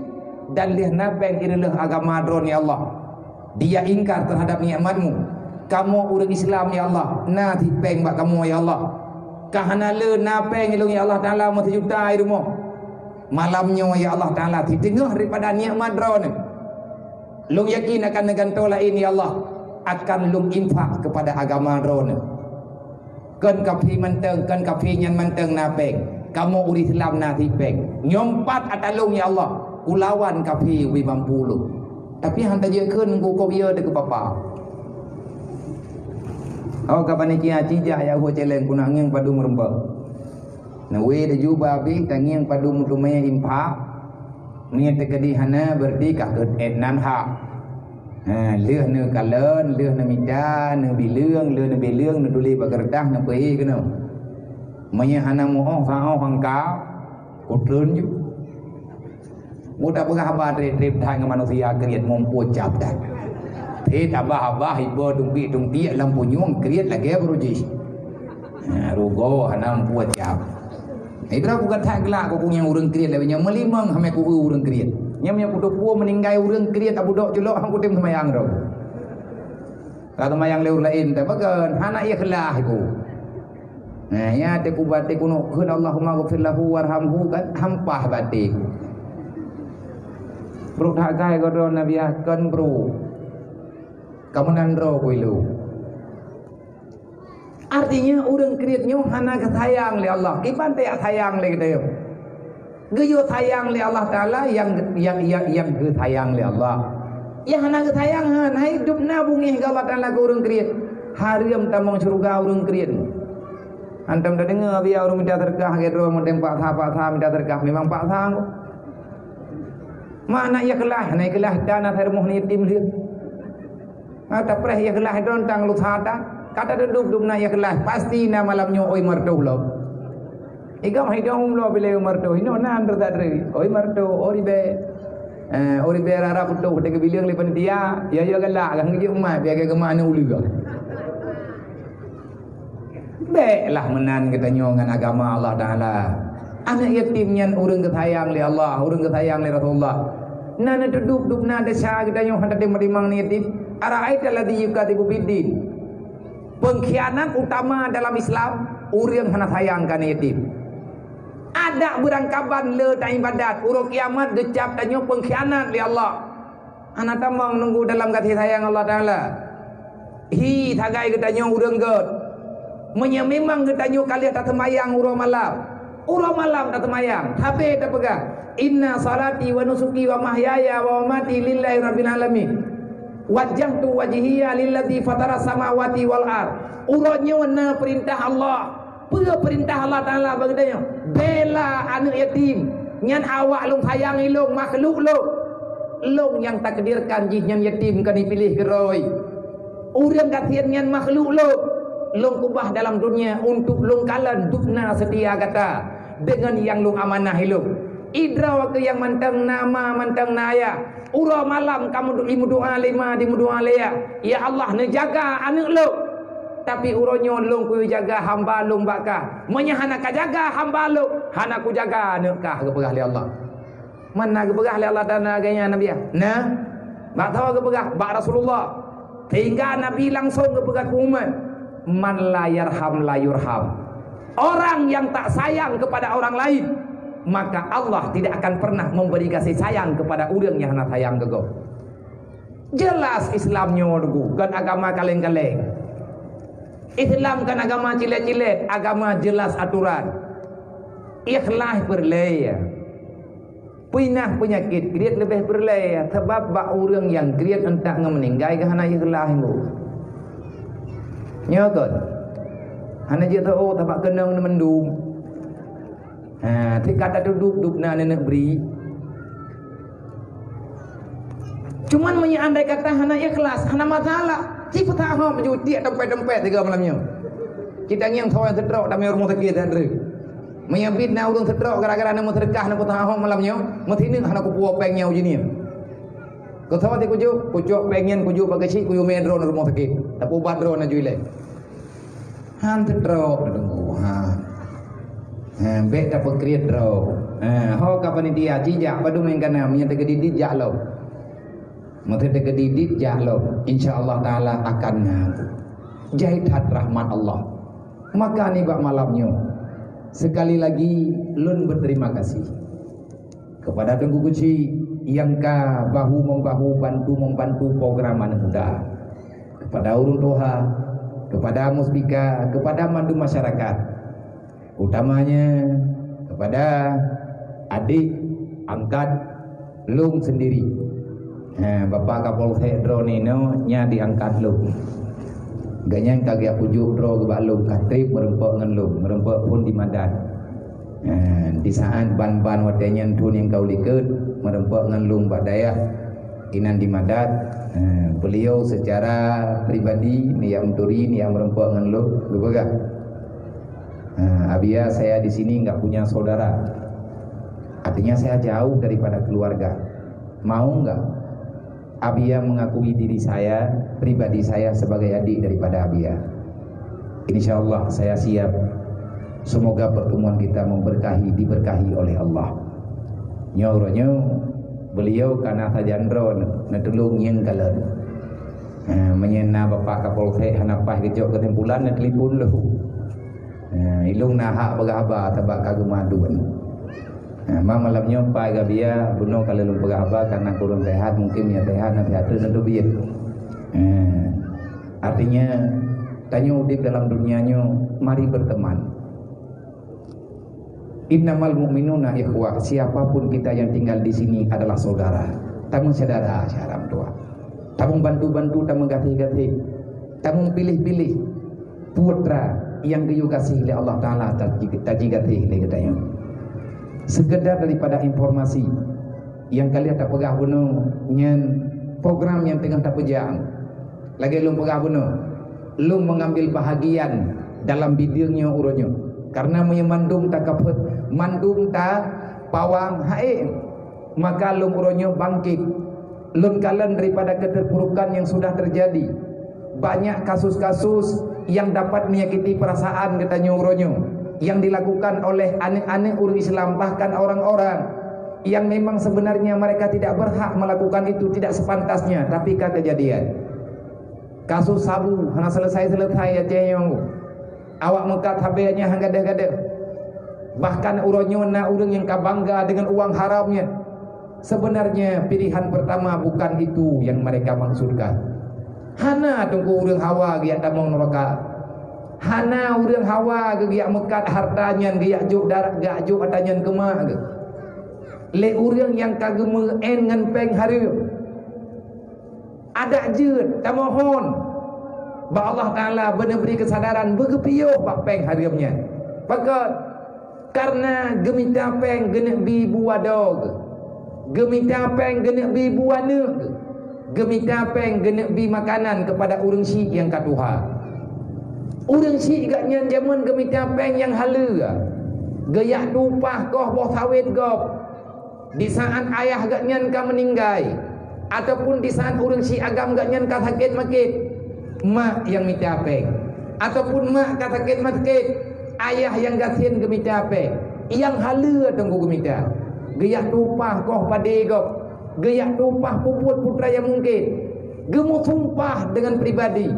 Dan lihat na peng inilah agama dron ya Allah. Dia ingkar terhadap nikmatmu. Kamu orang Islam ya Allah. Na di peng bak kamu ya Allah. Kahana le na peng ilung ya Allah Taala mau sejuta rumah. Malamnya ya Allah Ta'ala di tengah daripada nikmat drone lung yakin akan dengan tolak ini Allah akan lung infak kepada agama drone kan kafi menteng kan kafi nyan menteng napeng kamu uri Islam nati peng nyompat atalung ya Allah kulawan kafi wi mampulu tapi hantar je keun ku ko bieu deuk bapa oh kapan iki acija ya ho celeng kunang padu merembak Nawe de juba bi kangiang padu mutumaya impak Mia tekedi hana berarti kah nan hak. Leuh ne kalen, leuh ne mida, ne bileung, leuh ne bileung, ne tulis bak kertas ne pi kena. Mia hana moong sao hangkau, kutreun ju. Budak berapa trip thang ke manusia kriat mampu cap dah. Teh abah ibu dumpi dumpi lampu nyung kriat lagi beruji. Rugo hanam puat cap. Itra bukan thang gelak ko punya urang kriat lebihnya melimang hame ku urang kriat. Nyamnya putu pu meninggai urang kriat abu dok jelok hang kutim semayang ro. Kalau semayang leur lain tapi kan hana ikhlas ku. Ya te ku batik kuno keun Allahumma ghfir lahu warhamhu kan hampah batik. Bro tak gai ko ro nabi akan bro. Kamunan ro kuilu. Artinya urang kriatnya hana kesayang le Allah. Kipan te sayang le kita. Geyo sayang le Allah Taala yang sayang le Allah. Ya hana kesayang han hidup na bungih ke Allah Taala ke urang kriat. Hariam tamang surga urang kriat. Antam dah dengar biar urang minta terkah ke ro modem pak tha minta terkah memang pak tha. Mana ia kelah, naik kelah dana termoh ni tim dia. Ada preh ia kelah don tang lu thata. Kata duduk na ia kelah pasti na malamnya oi marto lo. Igam hidong lo bile marto. Hino na andar dadre. Oi marto ori be rara putu de bilang le panitia. Ya kelah gang ge umma biar ke mana uluga. Be lah menan kita nyongan agama Allah Taala. Anak yatim nyan urang kesayang le Allah, urang kesayang le Rasulullah. Nana duduk na desa kita yang hendak merimang ni yatim. Ara'aita alladhi yukadibu biddin. Pengkhianat utama dalam Islam urang hana sayangkan yatim. Ada berangkaban le ta ibadat, urang kiamat decap danyo pengkhianat le Allah. Anak tamang nunggu dalam kasih sayang Allah Taala. Hi thagai kita nyo urang god. Memang kita nyo kali tak semayang urang malam. Urang malam tak semayang. Tapi tak pegang. Inna salati wa nusuki wa mahyaya wa mamati lillahi rabbil alamin. Wajjahtu wajhiya lilladzi fatara samawati wal ard. Urangnya na perintah Allah. Perintah Allah Taala bagdanya. Bela anak yatim. Nyan awak long sayang ilong makhluk long yang takdirkan jihnya yatim kan dipilih geroi. Urang kasihan nyan makhluk long kubah dalam dunia untuk long kalan dukna setia kata dengan yang long amanah ilong. Idra ke yang mantang nama mantang naya. Ura malam kamu limu doa lima di doa leya. Ya Allah nejaga anak lo. Tapi uronyo long ku jaga hamba long baka. Menyahana ka jaga hamba lo. Hana ku jaga anak kah ke pegah li Allah. Mana ke pegah li Allah dan aganya Nabi. Nah, bak tahu ke pegah bak Rasulullah. Hingga Nabi langsung ke pegah umat. Man la yarham la yurham. Orang yang tak sayang kepada orang lain, maka Allah tidak akan pernah memberi kasih sayang kepada orang yang nak sayang ke kau. Jelas Islamnya dulu kan agama kaleng-kaleng. Islam kan agama cilet-cilet, agama jelas aturan. Ikhlas berlaya. Punah penyakit kriat lebih berlaya sebab bak orang yang kriat entah meninggal ke hana ikhlas itu. Nyokot. Hana je tahu tak kenang mendung. Tika tak duduk na nenek beri. Cuman andai kata hana ikhlas, hana masalah. Cipta ha menjuti tempat-tempat tiga malamnya. Kita yang tahu yang sedrok dalam rumah sakit tak ada. Menyambit na urang sedrok gara-gara nak sedekah nak putah ha malamnya, mesti ni hana ku puak pengnya ujini. Kau tahu ti kujuk pengen kujuk bagi cik kuyu medro na rumah sakit. Tak ubat dro na juile. Han sedrok tunggu ha. Bek dah pekriat ro. Ho ka panitia jijak padu mengkana nya tegedidit jak lo. Mate tegedidit jak lo. Insyaallah taala akan jahit hat rahmat Allah. Maka ni bak malamnya sekali lagi lun berterima kasih kepada Tengku Kuci yang ka bahu membahu bantu membantu program anak muda. Kepada urun doha, kepada musbika, kepada mandu masyarakat. Utamanya kepada adik angkat lung sendiri. Bapak Kapolsek Dro Nino nya diangkat lung. Ganyang kagak pujuk dro ke balung katrip merempok dengan lung, merempok pun di madan. Di saat ban-ban watanya tun yang kau liket merempak ngan lung badaya inan di madat. Beliau secara pribadi ni yang menturi ni yang merempak ngan lu berbegah. Abia saya di sini enggak punya saudara. Artinya saya jauh daripada keluarga. Mau enggak Abia mengakui diri saya, pribadi saya sebagai adik daripada Abia? InsyaAllah saya siap. Semoga pertemuan kita diberkahi oleh Allah. Nyoronyo beliau karena tajandro natulung yang kalan. Menyena bapak Kapolsek hanapah kejok ketempulan nak telefon lahu. Ilung nahak beraba tabak kagum maduan. Malamnya pai gabia buno kalau lu beraba karena kurang sehat mungkin ya sehat nanti ada tentu biar. Artinya tanya udip dalam dunianya mari berteman. Innamal mu'minuna ikhwah. Siapapun kita yang tinggal di sini adalah saudara. Tamu saudara syaram tua. Tamu bantu-bantu, tamu gati-gati. Tamu pilih-pilih putra yang diu kasih oleh Allah Taala taji gati oleh katanya. Sekedar daripada informasi yang kalian tak pegah bunuh nyen program yang tengah tak pejang. Lagi lu pegah bunuh. Lu mengambil bahagian dalam bidangnya uronyo. Karena menyemandung tak kaput, mandung tak pawang hae, maka lung uronyo bangkit. Lun kalen daripada keterpurukan yang sudah terjadi. Banyak kasus-kasus yang dapat menyakiti perasaan katanya uronyo, yang dilakukan oleh anak-anak urus Islam, bahkan orang-orang yang memang sebenarnya mereka tidak berhak melakukan itu, tidak sepantasnya, tapi kejadian. Kasus sabu hanya selesai aja yang awak mekat habisnya hangga-gada. Bahkan uronyo na urang yang kabangga dengan uang haramnya. Sebenarnya pilihan pertama bukan itu yang mereka maksudkan. Hana tunggu urang hawa giat damong neraka. Hana urang hawa giat mekat hartanya giat juk darat giat juk atanyan kemah ge. Le urang yang kagem en ngan peng hari. Ada jeut tamohon ba Allah Ta'ala benar beri kesadaran bergepiuh pak peng hariamnya. Maka karena gemita peng genek bi buadog, gemita peng genek bi buana, gemita peng genek bi makanan kepada urang syik yang katuha. Urang syik gaknya zaman gemita peng yang hala gayak dupah koh boh sawit gop. Di saat ayah gaknya ka meninggai ataupun di saat urang syik agam gaknya ka sakit makit, mak yang minta peng ataupun mak kata sakit ayah yang gasin gemita peng yang hala tunggu gemita geyak tupah koh pade gop, geyak tupah puput putra yang mungkin gemu sumpah dengan pribadi,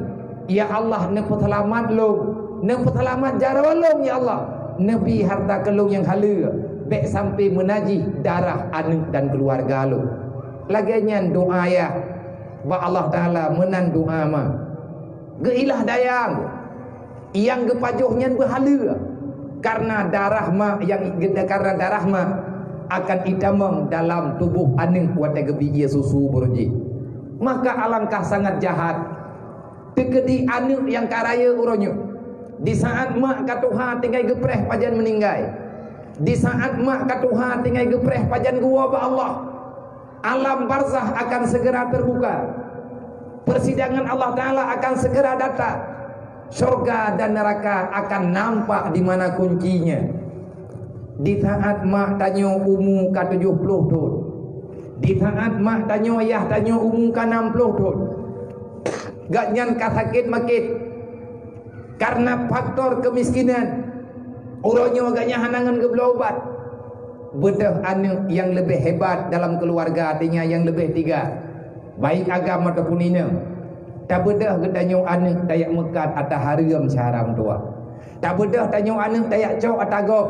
ya Allah nepo selamat lo, nepo selamat jarawalong ya Allah, nebi harta kelung yang hala bek sampai menajih darah anak dan keluarga lo. Laginya doa ya ba Allah Taala menan doa mah geilah dayang yang gepajuhnya berhala karena darah mak yang karena darah mak akan itamang dalam tubuh aning kuat gebi ia susu berji. Maka alangkah sangat jahat tegedi aning yang karaya uronyo di saat mak katuha tinggal gepreh pajan meninggai, di saat mak katuha tinggal gepreh pajan gua ba Allah, alam barzah akan segera terbuka. Persidangan Allah Ta'ala akan segera datang. Surga dan neraka akan nampak di mana kuncinya. Di saat mak tanya umur ke 70 tahun, di saat mak tanya ayah tanya umur ke 60 tahun, gak nyan ka sakit makit karena faktor kemiskinan, uronyo agaknya hanangan ke belobat. Bedah anak yang lebih hebat dalam keluarga, artinya yang lebih tiga, baik agama ataupun ina, tak bedah gedanyo anak dayak mekat atau hariam syaram tua, tak bedah tanyo anak dayak cok atau gop.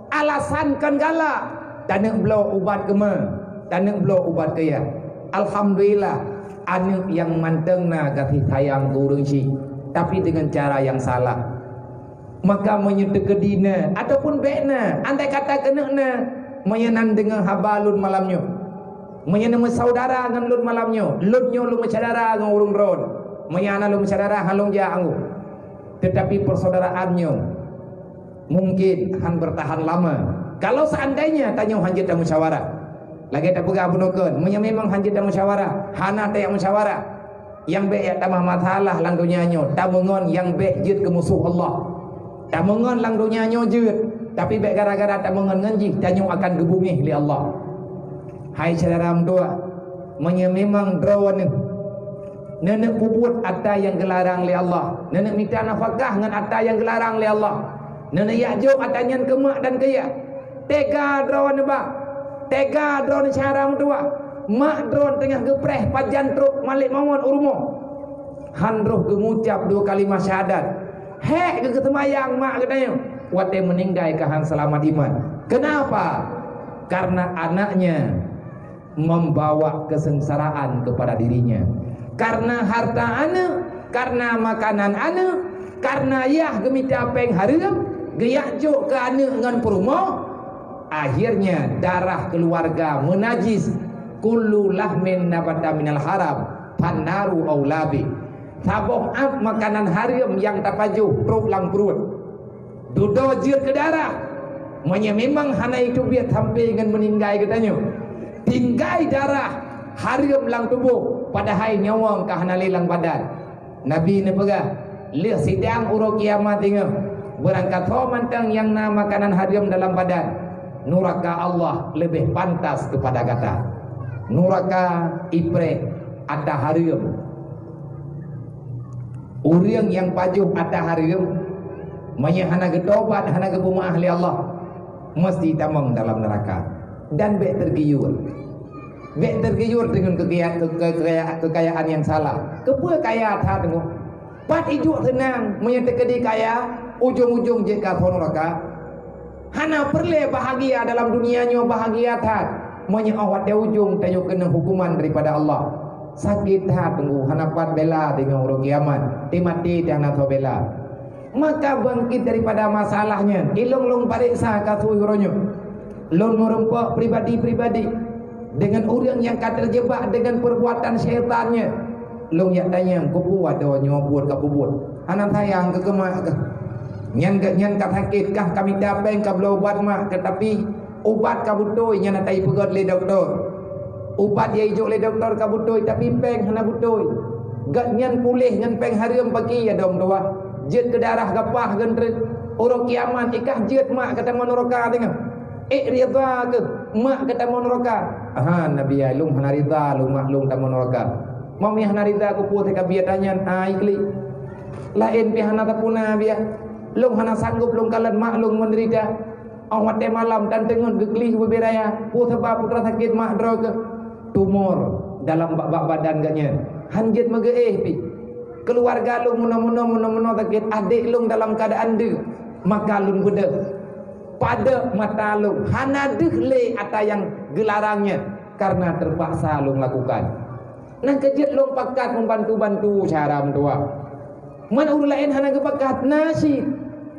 Alasan kan gala tanek belau ubat kema, tanek belau ubat kaya. Alhamdulillah anak yang mantengna kasih sayang urang si, tapi dengan cara yang salah. Maka menyetekedina ataupun bekna andai kata kenekna menyenan dengan habalun malamnya, menyenan saudara dengan lun malamnya, lunyo lu mensadara dengan urung ron, menyana lu mensadara halung ja anggu. Tetapi persaudaraannya mungkin han bertahan lama. Kalau seandainya tanya han jeda musyawarah, lagi tak pegang bunukan, memang han jeda musyawarah, hana tak musyawarah, yang baik ya tambah masalah lang dunianya, tamungon yang baik jid ke musuh Allah, tamungon lang dunianya jid, tapi baik gara-gara tamungon nganji, tanya akan gebungih li Allah. Hai saudara dua, memang drawan nenek puput atas yang gelarang oleh Allah, nenek minta nafkah dengan atas yang gelarang oleh Allah, nenek yakjub atas yang kemak dan kaya, tega drawan nebak, tega drawan syarang tua, mak drawan tengah gepreh pajan truk malik mawon urumo, handroh gemucap 2 kalimat syahadat, hek ke ketemayang mak katanya, wate meninggai kahan selamat iman. Kenapa? Karena anaknya membawa kesengsaraan kepada dirinya, karena harta anak, karena makanan anak, karena yah gemita peng haram, geyak jok ke anak dengan perumo, akhirnya darah keluarga menajis. Kullu lahmin nabata minal haram pannaru aulabi. Saboh ap makanan haram yang tapajuh perut lang perut, dudo jir ke darah, memang hana itu biar sampai dengan meninggai katanya, tinggai darah haram lang tubuh padahal nyawang kahana lilang badan. Nabi ni pegah lih sidang urut kiamat tengah berangkat ho mantang yang nama makanan haram dalam badan, nuraka Allah lebih pantas kepada kata nuraka ipre ada haram. Orang yang pajuh ada haram hana getobat, hana gebuma ahli Allah, mesti tamang dalam neraka dan bek tergiur. Bek tergiur dengan kekayaan yang salah. Kepa kaya tak tengok. Pat hidup senang, menyertai kaya, ujung-ujung je ka neraka. Hana perle bahagia dalam dunianya, bahagia tak. Awat dia ujung tayo kena hukuman daripada Allah. Sakit tak tengok, hana pat bela dengan orang kiamat. Mati dia hana tho bela. Maka bangkit daripada masalahnya. Ilong-long pariksa katui ronyo. Long merempak pribadi-pribadi dengan orang yang terjebak dengan perbuatan syaitannya. Long yang tanya, kau buat dah nyobot kau buat. Anak sayang ke kemak ke? Nyan kat sakit kah kami dapeng kau belum ubat mak, tetapi ubat kau butuh nyan natai pegot le doktor. Ubat dia hijau le doktor kau butuh tapi peng hana butuh. Gat nyan pulih nyan peng haram pagi ya dom doa. Jet ke darah gapah gendret. Orang kiamat ikah jet mak kata manuroka tengah. Rida ke mak kata manuroka. Aha Nabi alung hana rida lung maklum ta manuroka. Mami hana rida ku putih ka biar tanya ikli. Lain pi hana tapuna biar. Lung hana sanggup lung kalan maklum menderita. Awat de malam dan tengun gegli beberaya. Putih ba putra sakit mak dro ke tumor dalam badan gaknya. Hanjit megeeh pi. Keluarga lung muno sakit, adik lung dalam keadaan de, maka lung beda pada mata lung hana dehle ata yang gelarangnya karena terpaksa lung lakukan. Nang kejut lung pakat membantu-bantu cara mentua. Man urut lain hana kepakat nasi.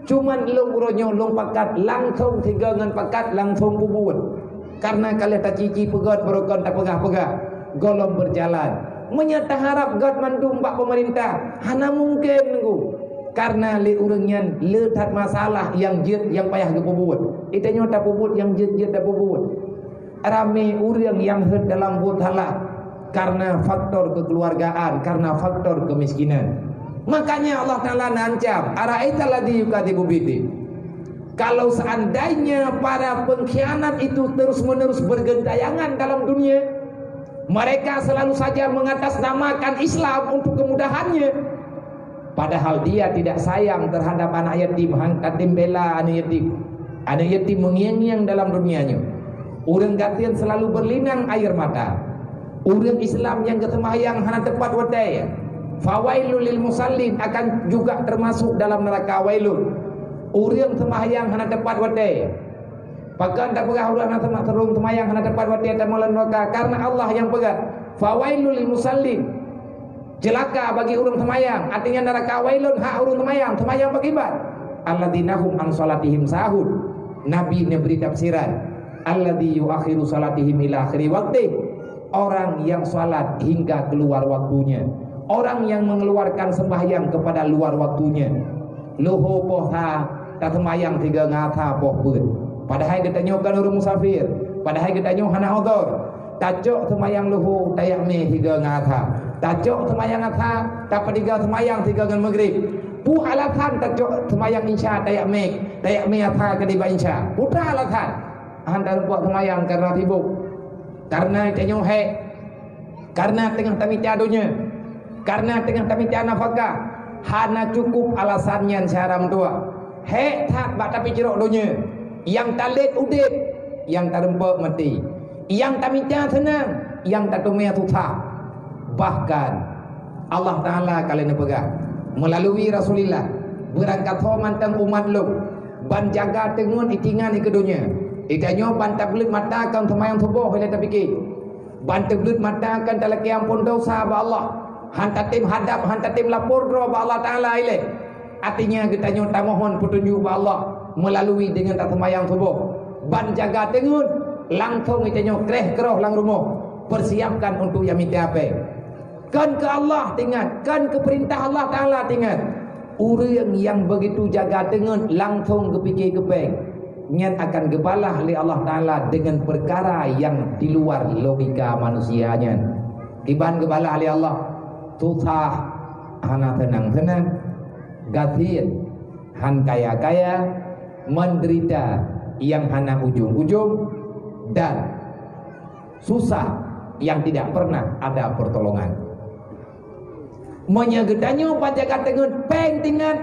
Cuman lung uronyo lung pakat langsung tiga dengan pakat langsung kubur. Karena kalian tak cici pegat berokon tak pegah-pegah. Golong berjalan. Menyata harap God mandu mbak pemerintah hana mungkin nunggu karena li urangnya letat masalah yang jid yang payah kepubut itanya tak pubut yang jid tak pubut rame urang yang herd dalam buthala karena faktor kekeluargaan, karena faktor kemiskinan. Makanya Allah Ta'ala nancam ara'aita ladzi yukadzibu bidin. Kalau seandainya para pengkhianat itu terus-menerus bergentayangan dalam dunia, mereka selalu saja mengatasnamakan Islam untuk kemudahannya, padahal dia tidak sayang terhadap anak yatim, yatim bela anak yatim mengiang-iang dalam dunianya. Orang gatian selalu berlinang air mata. Orang Islam yang ketemayang hana tepat wadai, fawailul lil musallin akan juga termasuk dalam neraka wailul. Orang temayang hana tepat wadai, pakan tak pegah ulah nak temak terung temayang hana tepat wati dan molan neraka karena Allah yang pegat. Fawailul lil musallin, celaka bagi urang temayang, artinya neraka wailun hak urang temayang beribadat. Alladzina hum an salatihim sahun. Nabi ini beri tafsiran, alladzi yuakhiru salatihim ila akhiri waqti. Orang yang salat hingga keluar waktunya, orang yang mengeluarkan sembahyang kepada luar waktunya. Loho poha tak semayang 3 ngata poh pun. Padahal kita nyokan orang musafir, padahal kita nyok hana udhur. Tajok semayang luhu tayak me 3 ngata. Tajok semayang ngata tak padiga semayang 3 ngan maghrib. Pu alatan tajok semayang isya tayak me ata ke di isya. Putra alatan. Hantar buat semayang karena sibuk. Karena kita nyok hek. Karena tengah tamita dunia. Karena tengah tamita nafkah. Hana cukup alasannya syaram tua. Hek tak bak tapi jeruk dunia. Yang talit udip, yang tak rempuk mati. Yang tak minta senang, yang tak tumia susah. Bahkan Allah Ta'ala kalian pegang melalui Rasulullah berangkat mantang umat lu ban jaga tengun itingan ke dunia. Ikanyo ban tablet mata kan semayang subuh bila tak fikir. Ban tablet mata kan tak laki ampun dosa ba Allah. Hantar tim hadap, hantar tim lapor ba Allah Ta'ala ile. Artinya kita nyata mohon petunjuk ba Allah melalui dengan tak semayang subuh. Ban jaga tengun langsung kita nyok kreh keroh lang rumah. Persiapkan untuk yang minta apa. Kan ke Allah tinggal, kan ke perintah Allah Ta'ala tinggal. Orang yang begitu jaga tengun langsung kepikir kepeng. Niat akan gebalah oleh Allah Ta'ala dengan perkara yang di luar logika manusianya. Kiban gebalah oleh Allah. Susah, hana tenang-tenang. Gatir, han kaya-kaya. Menderita yang hana ujung-ujung. Dan susah yang tidak pernah ada pertolongan. Menyegedanyo pajakan tengun peng tinggal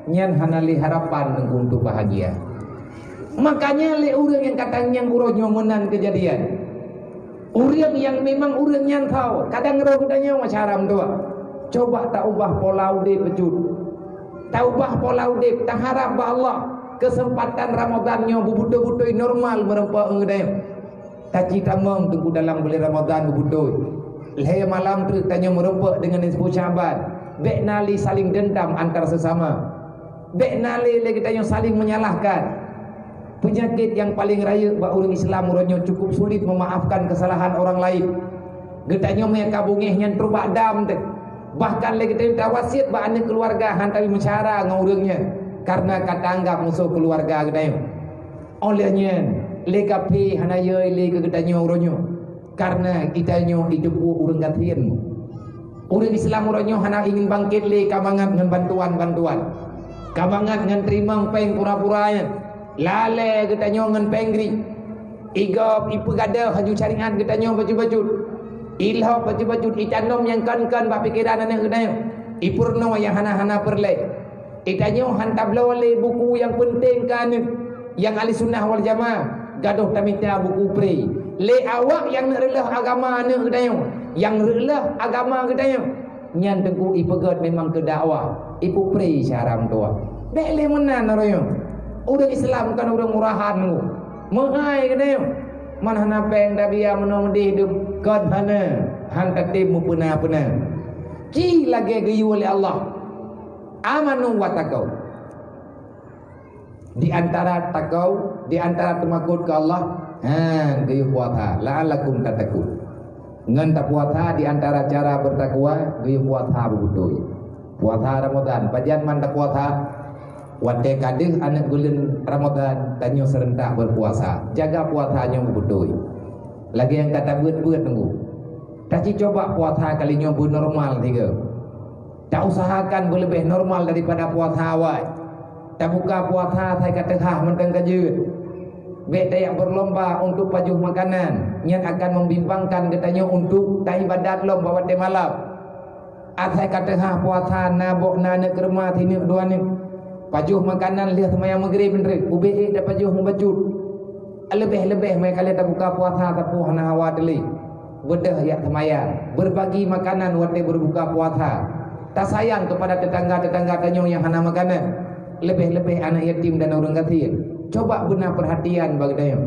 nyan hanali harapan untuk bahagia. Makanya le orang yang katanya uronyo menan kejadian. Orang yang memang orang yang tahu kadang ngero gedanya macaram doa. Coba tak ubah pola udip becut. Tak ubah pola udip tak harap ba Allah kesempatan Ramadannya bubudo-budoi normal merempak ngedayam. Tak cita mong tunggu dalam bulan Ramadan bubudoi. Leh malam tu tanya merempak dengan disebut Syaban. Bek nali saling dendam antar sesama. Bek nali lagi tanya saling menyalahkan. Penyakit yang paling raya bak orang Islam urangnya cukup sulit memaafkan kesalahan orang lain. Getanya mereka bungihnya terbak dam tu. Bahkan lagi tanya wasiat bak anak keluarga hantar mencara dengan orangnya. Karena kata anggap musuh keluarga getanya. Olehnya lekapi hanaya le ke getanya urangnya. Karena kita nyo hidup urang gatian. Urang Islam urangnya hana ingin bangkit le kamangat dengan bantuan-bantuan. Kamangat dengan terima peng pura-puranya. Lale kita nyo dengan pengri. Igop ipu gada haju caringan kita nyo baju-baju. Ilhop baju-baju itanom yang kan-kan bak pikiran anak kita nyo. Ipurno yang hana-hana perle. Kita nyo hantablo le buku yang penting kan. Yang ahli sunnah wal jamaah gaduh tamita buku pre. Le awak yang nak relah agama ni kedayang, yang relah agama kedayang, nyan tengku ipegat memang ke dakwah, ipu pre syaram tua. Dek le menan royo. Orang Islam kan orang murahan lu. Mengai kedayang. Man hana peng dabia menong di hidup kad hana han tatim mu puna-puna. Ki lagi gayu oleh Allah. Amanu wa taqau. Di antara takau, di antara temakut ke Allah, gayu puasa la'allakum tattaqun. Ngan tak puasa di antara cara bertakwa gayu puasa bebutuy. Puasa Ramadan, pajan man tak puasa. Wate kadih anak bulan Ramadan tanyo serentak berpuasa. Jaga puasanya bebutuy. Lagi yang kata buat-buat tunggu. Tapi coba puasa kali nyobu normal tiga. Tak usahakan berlebih normal daripada puasa awal. Tak buka puasa saya kata mentang kajut. Beta yang berlomba untuk pajuh makanan yang akan membimbangkan katanya untuk tak ibadat lomba pada malam. Saya kata puasa nabok nana kerma sini dua ni. Pajuh makanan lihat semayang maghrib bener. Ubeh dah pajuh membacut. Lebih-lebih mereka lihat tak buka puasa tapi hana hawa deli. Bedah ya semayang. Berbagi makanan waktu berbuka puasa. Tak sayang kepada tetangga-tetangga tanyo yang hana makanan. Lebih-lebih anak yatim dan orang kafir. Coba guna perhatian bagi dia.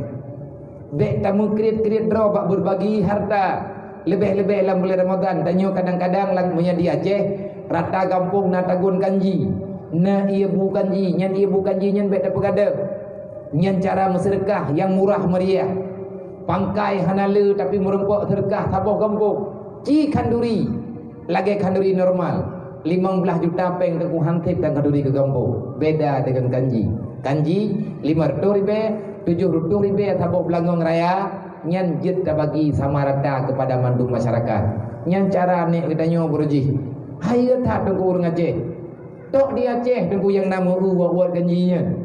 Dek tamu kreat-kreat draw bak berbagi harta. Lebih-lebih dalam bulan Ramadan tanyo kadang-kadang lang punya dia Aceh rata kampung na tagun kanji. Na ia bu kanji, nyan ia bu kanji nyan bek dapat kada. Nyan cara bersedekah yang murah meriah. Pangkai hanale tapi merempok sedekah saboh kampung. Ci kanduri. Lagi kanduri normal. 15 juta peng tengku hantip dan kaduri ke kampung. Beda dengan kanji. Kanji 500 ribu, 700 ribu tabuk Belangong Raya, nyan jet dah bagi sama rata kepada mandu masyarakat. Nyan cara ni katanya beruji. Hai tak tengku orang Aceh. Tok di Aceh tengku yang nama buat kanjinya.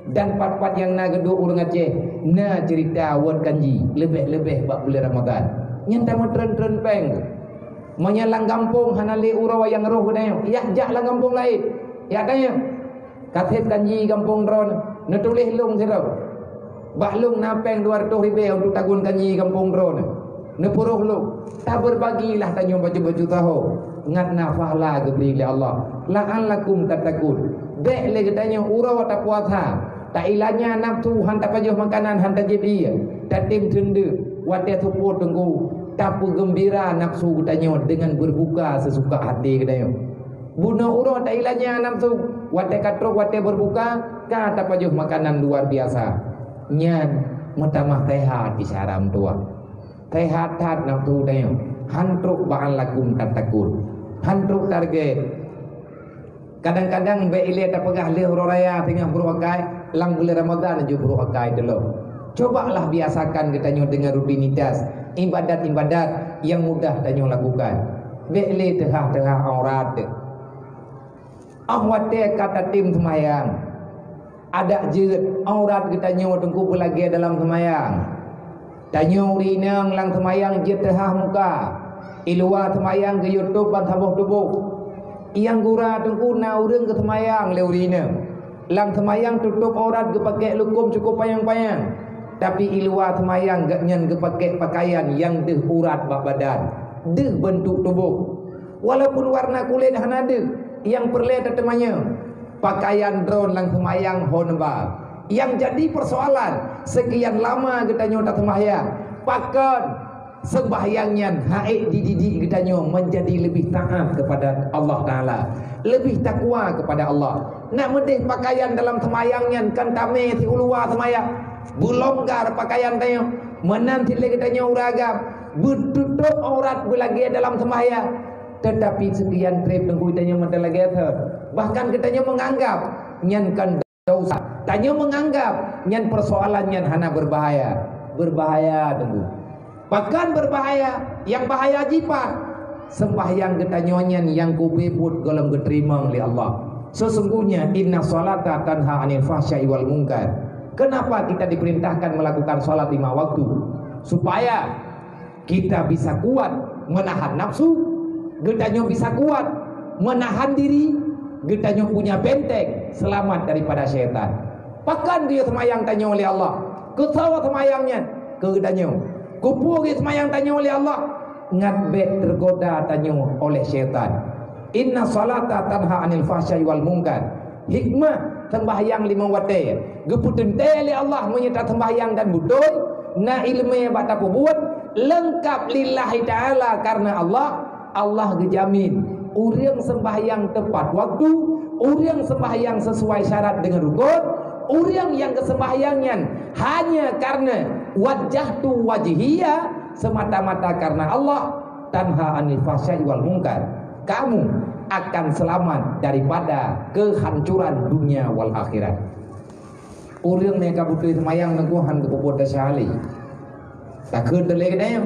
Dan part-part yang nak kedua orang Aceh na cerita buat kanji lebih-lebih bak bulan Ramadan. Nyan tamu tren-tren peng. Menyalang kampung hanali urawa yang roh katanya. Ya jaklah kampung lain. Ya tanya. Katip kanji kampung dron. Netulis lung sirap. Bahlung napeng 200 ribu untuk tagun kanji kampung dron. Nepuruh lung. Tak berbagilah tanya baju-baju tahu. Ngat nafahlah keberi oleh Allah. La'allakum tatakun. Dek le katanya urawa tak puasa. Tak ilahnya nafsu hantar pajuh makanan hantar jibi. Tak tim tenda. Wadah tupur tengku. Tak gembira nafsu katanya dengan berbuka sesuka hati katanya. Bunuh urut tak ilahnya nafsu. Wadah katruk wadah berbuka. Kata pajuh makanan luar biasa. Nyan metamah tehat isyaram tua. Tehat tat nafsu katanya. Hantruk ba'an lakum tatakun. Hantruk target. Kadang-kadang beile tak pegah leh raya tengah beruakai lang bulan Ramadan juga beruakai dulu. Cobalah biasakan katanya dengan rutinitas ibadat-ibadat yang mudah tanya lakukan. Beile tengah-tengah aurat. Ahwate kata tim semayang. Ada jeut aurat katanya tengku pelagi dalam semayang. Tanya urinang lang semayang jeut tengah muka. Ilua semayang ke YouTube ban sabuh tubuh. Yang gura tengku na urang ke semayang leurina. Lang semayang tutup aurat ke pakai lukum cukup payang-payang. Tapi ilua semayang gak nyan ke pakai pakaian yang deh urat bak badan. Deh bentuk tubuh. Walaupun warna kulit hana deh yang perle tetemanya. Pakaian drone lang semayang honba. Yang jadi persoalan sekian lama katanya tak semayang. Pakan sembahyangnya haid dididik katanya menjadi lebih taat kepada Allah Ta'ala, lebih takwa kepada Allah. Nak medih pakaian dalam semayangnya kan tame si ulua semayang bulonggar pakaian tanya menanti lagi tanya uragam bertutup aurat belagi dalam semayang. Tetapi sekian trip tengku tanya mentah lagi bahkan katanya menganggap nyan kan dosa, tanya menganggap nyan persoalannya hana berbahaya tengku. Bahkan berbahaya, yang bahaya jipat. Sembahyang ketanyonyan yang kubebut golong keterima oleh Allah. Sesungguhnya inna salata tanha anil fahsya'i wal munkar. Kenapa kita diperintahkan melakukan salat 5 waktu? Supaya kita bisa kuat menahan nafsu, getanyo bisa kuat menahan diri, getanyo punya benteng selamat daripada syaitan. Bahkan dia semayang tanya oleh Allah. Kesawa semayangnya ke getanyo. Kupur semayang tanya oleh Allah. Ngat bet tergoda tanya oleh syaitan. Inna salata tanha anil fahsya'i wal munkar. Hikmah sembahyang 5 waktu. Geputun oleh Allah menyerta sembahyang dan betul. Na ilmu yang bata buat lengkap lillahi ta'ala karena Allah gejamin. Urang sembahyang tepat waktu, urang sembahyang sesuai syarat dengan rukun, urang yang kesembahyangnya hanya karena wajah tu wajihia semata-mata karena Allah tanha anil fahsya'i wal munkar. Kamu akan selamat daripada kehancuran dunia wal akhirat. Urang yang kabutuh semayang nengkuhan kekubur dasyali. Takut delay kedaya.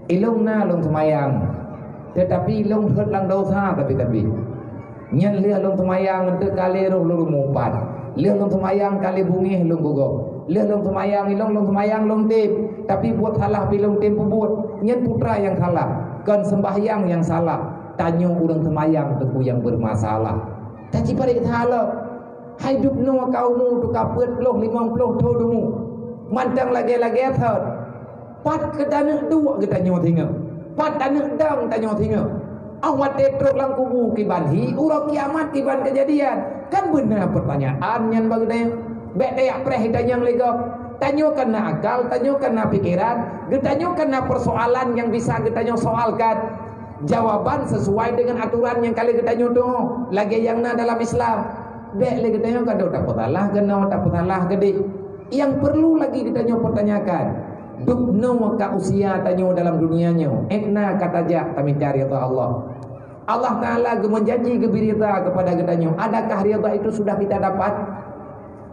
Ilung na long semayang. Tetapi ilung hut lang dosa tapi. Nyan lihat long semayang untuk kali roh luru mumpat. Lihat long semayang kali bungi long gogok. Lihat long semayang ilong long semayang long tip. Tapi buat salah pilong tim pebut. Nyan putra yang salah. Kan sembahyang yang salah. Tanya orang semayang teku yang bermasalah. Tak ciparik salah. Hidup no kaumu tu kapet loh 50 todumu. Mantang lagi-lagi thot. Pat ke tanah dua kita nyo tengok. Pat tanah dang tanya tengok. Awat tetrok lang kubu kibanhi, urang kiamat kiban kejadian. Kan benar pertanyaan yang bagusnya. Bek dayak preh tanya legok. Tanya kena akal, tanya kena pikiran, tanya kena persoalan yang bisa kita soalkan. Jawaban sesuai dengan aturan yang kali kita nyodoh. Lagi yang na dalam Islam. Bek lagi tanya kada dapat salah, kena dapat salah gede. Yang perlu lagi kita pertanyakan. Dukno ka usia tanya dalam dunianya. Ekna kata jak kami cari Allah. Allah Ta'ala menjanji berita kepada kitanya. Adakah rida itu sudah kita dapat?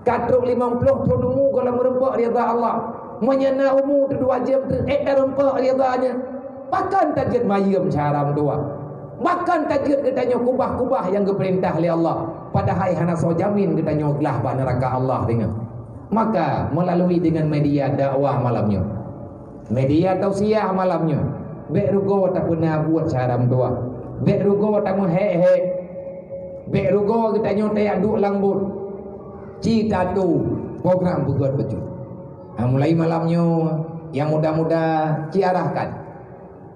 Katruk 50 tahun umur kalau merempak rida Allah. Menyana umur tu 2 jam tu dah rempak ridanya. Bahkan tajud mayam caram dua. Bahkan tajud kitanya kubah-kubah yang diperintah oleh Allah. Padahal hana so jamin kitanya gelah ba neraka Allah dengan. Maka melalui dengan media dakwah malamnya. Media tausiah malamnya. Bek rugo tak pernah buat caram dua. Bek rugo tak mau he. Bek rugo kitanya tak duk lambut. Cita tu program buat baju. Mulai malamnya yang muda-muda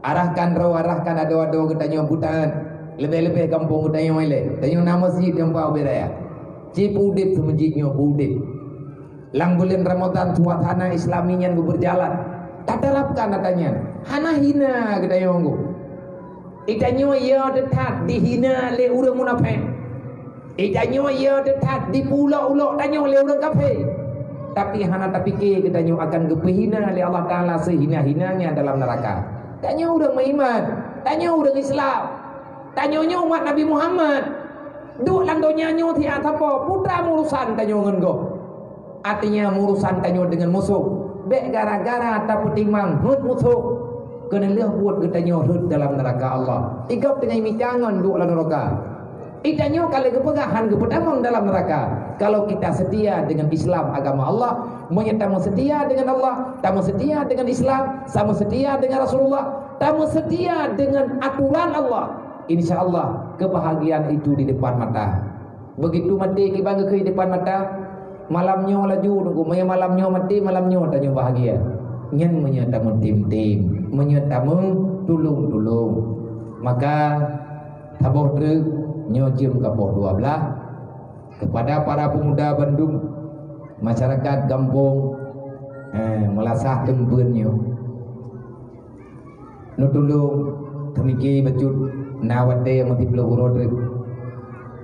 arahkan ado-ado kitanya butaan lebih-lebih kampung kitanya mele kitanya nama masjid yang bau beraya ci pudip semajidnya pudip lang bulan Ramadan suasana islaminya berjalan tak terapkan katanya hana hina kitanya nggo itanya ya detat dihina le urang munafik itanya ya detat dipula-ulok tanya le urang kafir. Tapi hana tak fikir kitanya akan dipihina oleh Allah Ta'ala sehina-hinanya dalam neraka. Tanya orang beriman, tanya orang Islam, tanya umat Nabi Muhammad. Duk landonya nyo ti apa? Putra murusan tanya ngan go. Artinya murusan tanya dengan musuh. Bek gara-gara tak petimang hut musuh. Kena leh buat kitanya hut dalam neraka Allah. Ikap dengan micangan duk dalam neraka. Itanya kalau kepegahan kepedaman dalam neraka. Kalau kita setia dengan Islam agama Allah, menyatamu setia dengan Allah, tamu setia dengan Islam, sama setia dengan Rasulullah, tamu setia dengan aturan Allah, insya-Allah kebahagiaan itu di depan mata. Begitu mati kita ke depan mata, malamnya laju nunggu malamnya mati, malamnya tanya bahagia. Nyen menyatamu tim-tim, menyatamu tulung-tulung. Maka taboh truk nyojem kapoh 12 kepada para pemuda Bandung, masyarakat kampung melasah tembennya nutulung temiki becut nawate mati pelo rodrek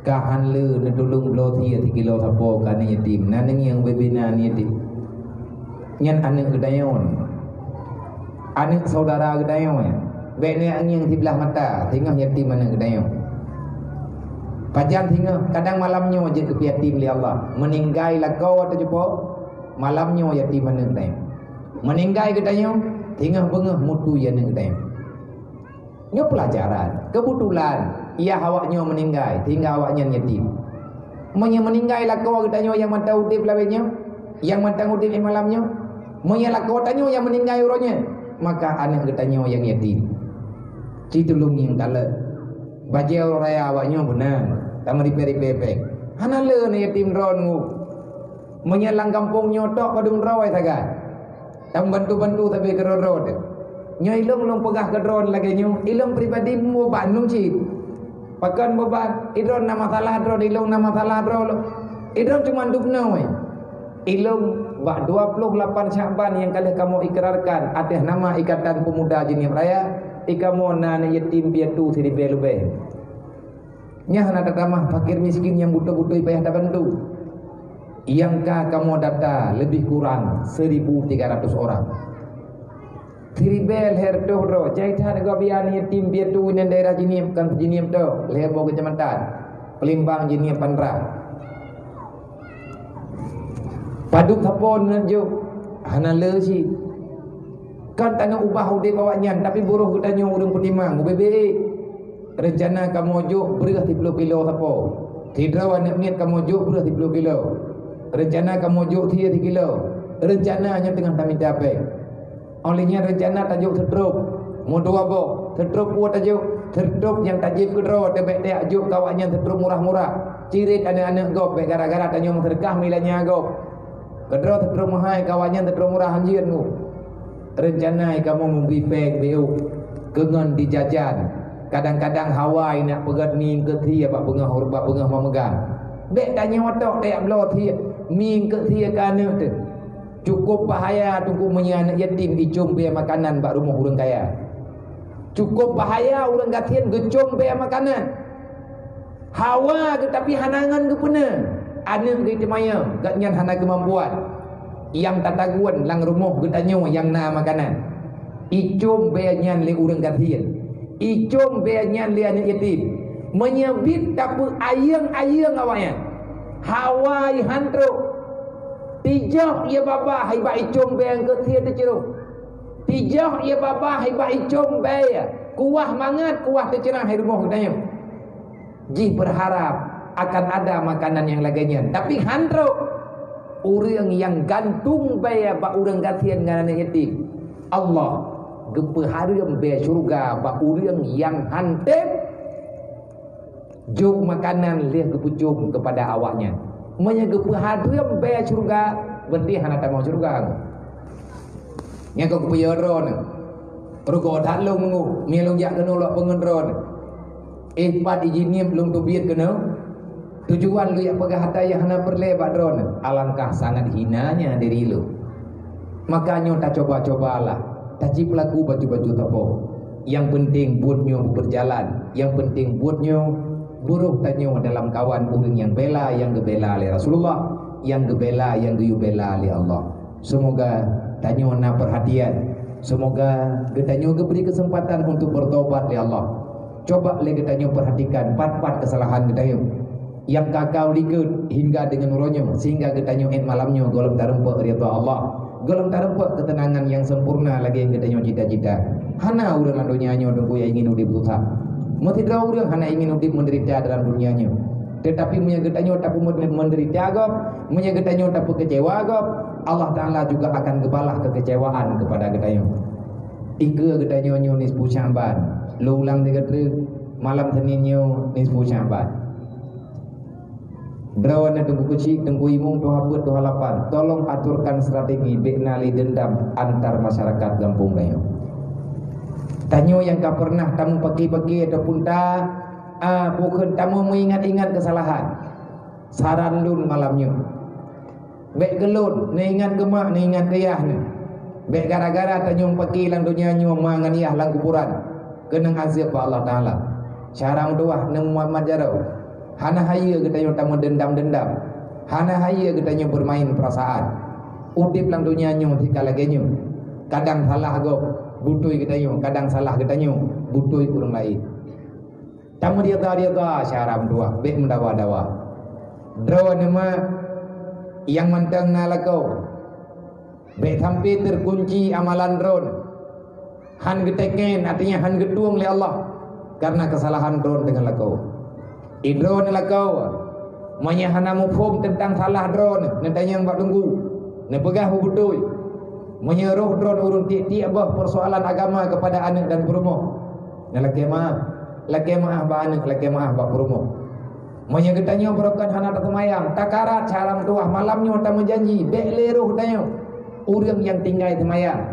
kahan le nutulung blo 3 kilo sapo kan yatim naneng yang bebina ni yatim nyan anak gedayon anak saudara gedayon bekne yang sebelah mata tengah yatim anak gedayon. Pajang hingga kadang malamnya je ke yatim li Allah. Meninggai lah kau atau jumpa malamnya yatim mana kedai. Meninggai katanya hingga bengah mutu yang kedai. Ini pelajaran. Kebetulan ia awaknya meninggai hingga awaknya yatim. Meninggai lah kau katanya yang mata udip lawenya, yang mata udip malamnya. Menyalah kau tanya yang meninggai urangnya, maka anak katanya yang yatim. Citulung yang kalah. Bajel raya awaknya benar. Tamu diperi-pepek. Hana le ni yatim ron ngu. Menyelang kampung nyotok padung rawai saga. Tam bantu-bantu tapi ke road. Nyo ilong long pegah ke drone lagi nyo. Ilong pribadi mu Bandung cit. Pakan beban idron nama salah drone ilong nama salah drone. Idron cuma dupna we. Ilong bak 28 Syaban yang kali kamu ikrarkan atas nama Ikatan Pemuda Jenim Raya. Ikamu na yatim piatu sini belube. Nyah nak tamah fakir miskin yang butuh-butuh payah tak bantu. Yangkah kamu data lebih kurang 1.300 orang. Tiribel herdoh ro jaitan gabian yatim piatu di daerah Jenim kan Jenim tu lebo kecamatan Pelimbang Jenim Pandra. Paduk tapon njo hana le si. Kan tanya ubah udip awaknya tapi buruh gudanya urang petimang bebe. Rencana kamu juk beras 30 kilo sapo. Tidra anak niat kamu juk beras 30 kilo. Rencana kamu juk 3 kilo. Rencananya tengah kami capai. Olehnya rencana tajuk sedrup. Mau dua bo, sedrup buat tajuk. Sedrup yang tajib kedro tebek dia juk kawannya sedrup murah-murah. Cirit anak-anak gop gara-gara tanya sedekah milanya gop. Kedro sedrup mahal kawannya sedrup murah anjir tu. Rencana kamu memberi pek beu kengan dijajan. Kadang-kadang Hawaii nak pegat ming ke thi apa bengah memegang. Dek tanya otak dek blo thi ming ke thi kana tu. Cukup bahaya tunggu menyanak yatim dicum be makanan bak rumah orang kaya. Cukup bahaya orang gatian gecum be makanan. Hawa tetapi hanangan ke puna. Anak ke maya gatnyan hana kemampuan. Yang tataguan lang rumah getanya yang na makanan. Icum be nyan le orang gatian. icung beanyan lian yatim menyebit tapu ayang-ayang awaknya hawai hantro tijah ia baba hai ba icung beang ke tiada ceruk tijah ia baba hai ba icung beang kuah mangat kuah tercerah hai rumah katanya ji berharap akan ada makanan yang laganya tapi hantro orang yang gantung beang ba orang gatian dengan yatim Allah gepehareum be syurga ba orang yang hantep jom makanan leh kepucung kepada awaknya menyegepehareum be syurga berarti hana tak mau syurga yang kau kepeyaron rugo dak long mengu mielong jak kena lok pengendron pat ijinim long tubiat kena tujuan lu yang pegah hataya hana perle badron alangkah sangat hinanya diri lu makanya tak coba-cobalah tak cip laku baju-baju tapo yang penting buatnya berjalan yang penting buatnya buruh tanyo dalam kawan orang yang bela yang gebela oleh Rasulullah yang gebela yang gebela oleh Allah semoga tanyo na perhatian semoga getanyo diberi kesempatan untuk bertobat oleh Allah coba le getanyo perhatikan pat-pat kesalahan getanyo yang kakau likut hingga dengan uronyo sehingga getanyo malamnya golong tarempe ridha Allah golong tarempe ketenangan yang sempurna lagi yang getanyo cita-cita hana urang dunianya dengku yang ingin udip susah mesti dah orang hana ingin udip menderita dalam dunianya tetapi menyegetanyo tak menderita agak menyegetanyo tak kecewa agak Allah Ta'ala juga akan gebalah kekecewaan kepada getanyo ika getanyo nyo nisbu Sya'ban lu ulang 3 malam Seninnya nisbu Sya'ban Drawan tunggu kecil, tunggu imung, tuha buat, tuha lapan. Tolong aturkan strategi beknali dendam antar masyarakat kampung kayo. Tanyo yang kau pernah tamu pagi-pagi ataupun tak, bukan tamu mengingat-ingat kesalahan. Saran lun malamnya. Bek gelun, ni ingat gemak, ni ingat kayah ni. Bek gara-gara tanyo pagi lang dunia nyo mangan iyah lang kuburan. Kenang azab Allah Ta'ala. Syarang tuah nemu Muhammad Jarau. Hana haya getanyo tamu dendam-dendam. Hana haya getanyo bermain perasaan. Udip lang dunia nyo tika lagenyo. Kadang salah go butui getanyo, kadang salah getanyo butui kurang lain. Tamu dia syaram dua, bek mendawa-dawa. Drawa nama yang mantang nalakau. Bek sampai terkunci amalan drone. Han geteken artinya han getuang oleh Allah karena kesalahan drone dengan lakau. Drone lakau menyahana mufhum tentang salah drone nadanya yang bak tunggu ne pegah butui menyeruh drone urun tiap bah persoalan agama kepada anak dan perumoh ne laki maah ba anak laki maah ba perumoh menyegetanyo berokan hana tersemayang takarat caram tuah malamnya tak menjanji bek leruh tanyo urang yang tinggal semayang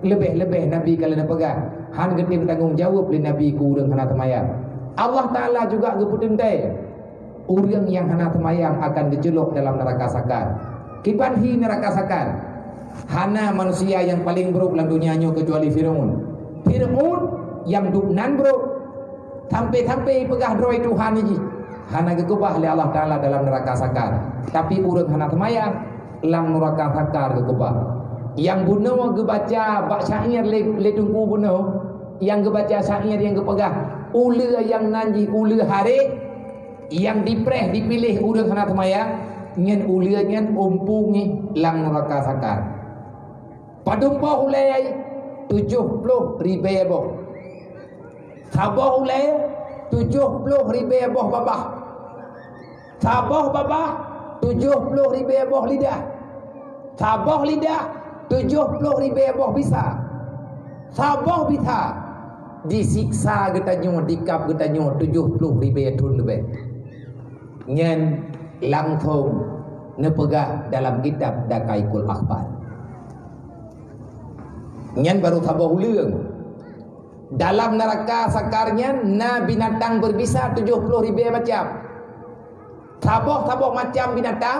lebih-lebih Nabi kalau nak pegang han getim tanggungjawab li Nabi ku urang hana semayang Allah Ta'ala juga geputentai orang yang hana semayang akan dijeluk dalam neraka sakar. Kibanhi neraka sakar. Hana manusia yang paling buruk dalam dunianya kecuali Fir'aun. Fir'aun yang duknan buruk sampai-sampai pegah droi Tuhan ini hana gegubah oleh Allah Ta'ala dalam neraka sakar. Tapi orang hana semayang dalam neraka sakar gegubah. Yang bunuh gebaca bak syair le tunggu bunuh, yang gebaca syair yang gepegah ula yang nanji ula hari yang dipreh dipilih urang hana semayang nyen ula nyen umpungi lang neraka sakar padumpah ulai 70 ribu sabah ulai 70 ribu babah sabah babah 70 ribu lidah sabah lidah 70 ribu bisa sabah bisa disiksa getanyo dikap getanyo 70 ribu tun lebih nyen langsung nepegah dalam kitab Dakaikul Akhbar nyen baru sabah uleung dalam neraka sakarnya na binatang berbisa 70 ribu macam sabah macam binatang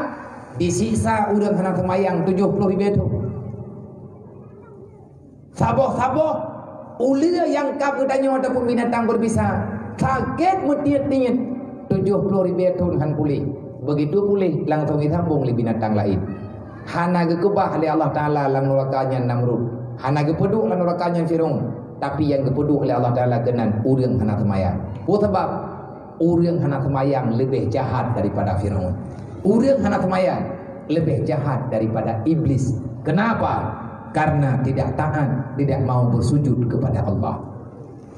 disiksa urang hana semayang 70 ribu tu sabah ulia yang kap getanyo ataupun binatang berbisa kaget metiat-tiat 70 ribu tahun han pulih begitu pulih langsung disambung oleh binatang lain hana gekebah oleh Allah Ta'ala lang nerakanya Namrud hana gepeduk lang nerakanya Fir'aun tapi yang kepeduh oleh Allah Ta'ala kenan urang hana semayang. Sebab urang hana semayang lebih jahat daripada Firaun. Urang hana semayang lebih jahat daripada iblis. Kenapa? Karena tidak taat, tidak mau bersujud kepada Allah.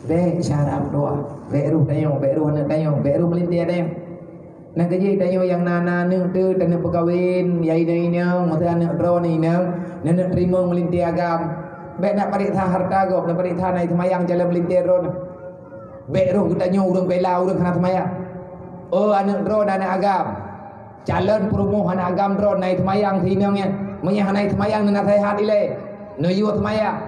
Bek syaram doa, bek ruh tayong, bek ruh nak tayong, bek ruh melintir tayong. Nak kerja tayong yang nana neng tu dan nak perkahwin, yai neng neng, masa anak bro neng neng, nak terima melintir agam. Bek nak pariksa harta gop, nak pariksa naik semayang jalan melintir ron. Bek roh tanya urang bela urang hana semayang. Oh anak bro dan anak agam. Calon perumoh anak agam bro naik semayang sinangnya. Menyah naik semayang nak sehat ile. No yu semayang.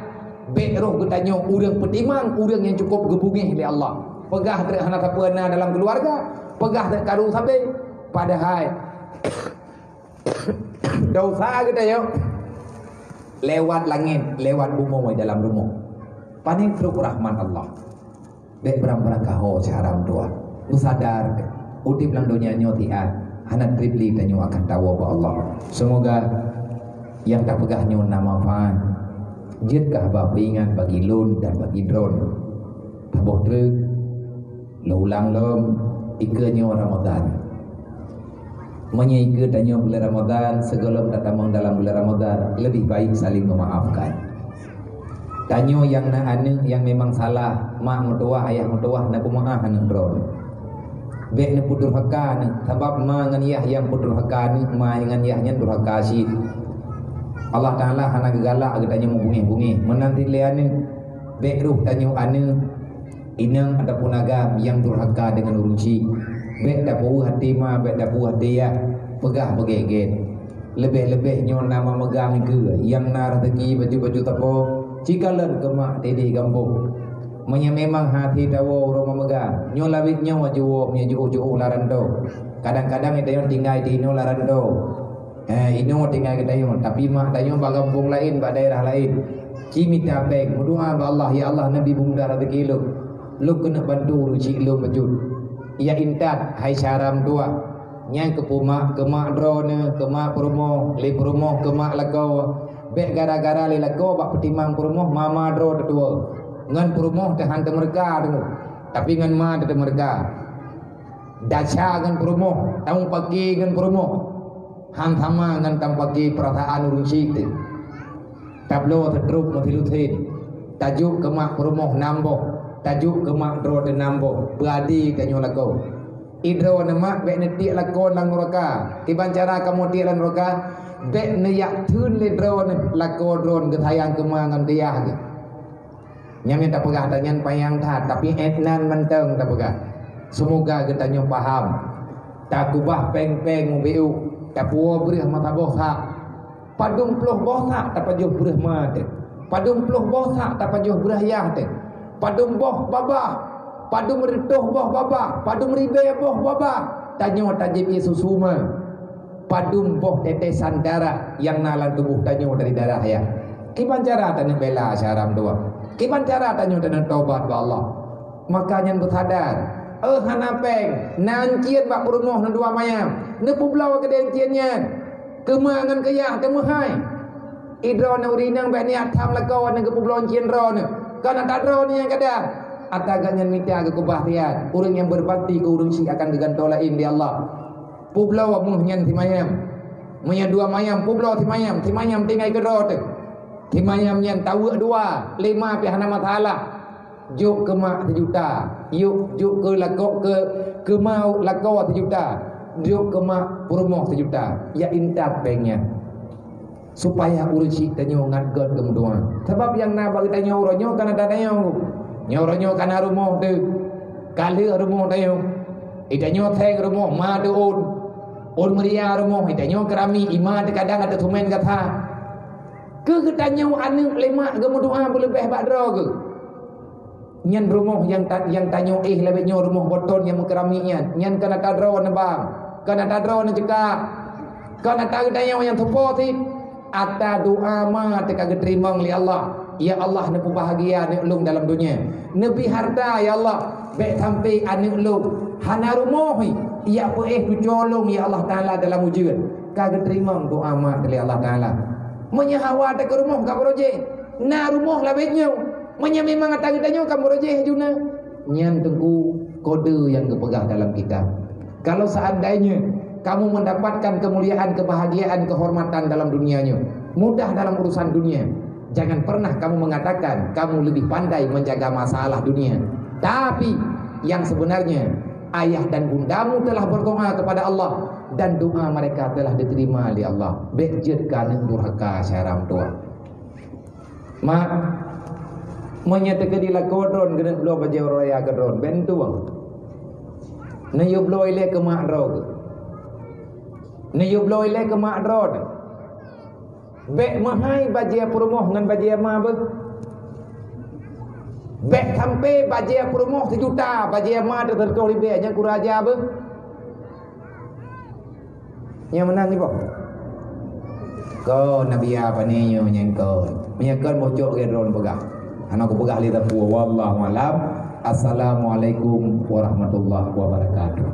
Bek roh tanya urang petimang, urang yang cukup gebungih oleh Allah. Pegah tak hana siapa dalam keluarga, pegah tak karu sampai padahal dosa kita yo lewat langit, lewat bumi dalam rumah. Paning teruk rahmat Allah. Dek beram-berakah ho caram doa. Lu sadar udip lang dunia nyotian. Hanak tripli dan nyo akan tahu bahwa Allah. Semoga yang tak pegah nyo nama fan. Jitkah bapingan bagi lun dan bagi drone. Tabuh truk. Lu ulang lom ikanyo Ramadan. Menyaika tanya bulan Ramadan, segala datang dalam bulan Ramadan, lebih baik saling memaafkan. Tanya yang nak anak yang memang salah, mak mertua, ayah mertua, nak pemaaf anak drone. Bek nak putur haka ni, sebab mak dengan ayah yang putur haka ni, mak dengan ayahnya durhaka asyid. Allah Ta'ala hana gegalak tanya membungi-bungi. Menanti lian ni, bek ruh tanya anak, inang ataupun agam yang durhaka dengan urunci. Bek dah puas hati ma, bek dah puas hati ya, pegah begeget. Lebih-lebih nyon nama megang ke, yang nak rezeki baju-baju tapo, cikalan kemak tedi kampung. Menya memang hati tawo orang memegang. Nyon lawit nyon wajuwo, punya juh larando. Kadang-kadang kita yon tinggal di ino larando. Ino tinggal kita yon, tapi mak tayo ba kampung lain, ba daerah lain. Kimi tapeng, berdoa ba Allah, ya Allah Nabi bunda rezeki lu kena bantu ruci lu bajut. Ya intat hai syaram dua nyang ke puma ke mak drone ke mak promo li promo ke mak lako bek gara-gara li lako bak petimang promo mama dro tua ngan promo te han te mereka dulu tapi ngan ma te mereka daca ngan promo tang pagi ngan promo han sama ngan tang pagi perasaan urun sik tablo teruk motilutin tajuk ke mak promo nambo tajuk kemak dro de nambo beradi kanyo lako idro nama bek ne ti lako lang neraka tiban cara kamu ti lang neraka bek ne yak thun le dro ne lako dron ke tayang kemangan dia ke nyam tak pegah danyan payang that tapi etnan menteng tak pegah semoga kita nyo paham tak kubah peng-peng mu tak puo berih mata bosa padung ploh bosa tak pajuh berih mate padung ploh bosa tak pajuh berih yah te padum boh babah, padum rituh boh babah, padum ribe boh babah. Tanyo tajib Yesus suma. Padum boh tetesan darah yang nalan tubuh tanyo dari darah ya. Kiban cara tanyo bela syaram doa. Kiban cara tanyo tanyo taubat ba Allah. Makanya bersadar. Hanapeng, nancien bak perumoh na dua mayam. Ne publau ke denciennya. Kemangan kaya temahai. Idro na urinang ba niat tham lakaw na ke publau cien ro ne. Karena tak ada ni yang kadang atagannya minta ke kebahtian orang yang berbakti ke orang si akan digantolain di Allah publau muhnyan timayam munya dua mayam publau timayam tinggal ke rot timayam yang tahu dua lima pihak nama taala juk ke mak sejuta juk ke lakok ke mau lakau sejuta juk ke mak perumoh sejuta ya intat banknya supaya urusik tanyo ngadgot kemuduan sebab yang nak bagi tanyo uronyo kan ada tanyo nyoronyo kan rumah tu kali rumah tanyo itanyo theng rumah ma tu on meria rumah itanyo kerami ima de kadang ada tumen kata ke tanyo anu lemak kemuduan lebih badro ke nyan rumah yang tanyo lebih nyo rumah boton yang keraminya nyan kan ada dro na bang kan ada dro na cekak kan ada tanyo yang tupo Ata doa ma teka terima oleh Allah. Ya Allah nepu bahagia ane ulung dalam dunia. Nebi harta ya Allah. Baik sampai ane ulung. Hana rumohi. Ya boleh tu colong ya Allah Ta'ala dalam ujian. Kagak terima doa ma oleh Allah Ta'ala. Menyahawa teka rumah kak proje. Na rumah lah baiknya. memang tanya kamu rojeh juna nyan tengku kode yang kepegang dalam kitab. Kalau seandainya kamu mendapatkan kemuliaan, kebahagiaan, kehormatan dalam dunianya, mudah dalam urusan dunia, jangan pernah kamu mengatakan kamu lebih pandai menjaga masalah dunia. Tapi yang sebenarnya ayah dan bundamu telah berdoa kepada Allah dan doa mereka telah diterima oleh Allah. Bejutkan durhaka syaram tua. Mak menyatakan di lakodron kena belum baca raya kodron bentuang. Nayo bloy le ke mak drog. Nayo bloy le ke mak drog. Bek mahai bajia perumoh dengan bajia ma be. Bek sampai bajia perumoh 1 juta, bajia ma tertentu lebih nya kuraja be. Yang menang ni pak. Kau nabi apa ni yang kau? Menyakkan bocok ke drone pegang. Anak aku pegang lidah puas. Wallahu alam. Assalamualaikum warahmatullahi wabarakatuh.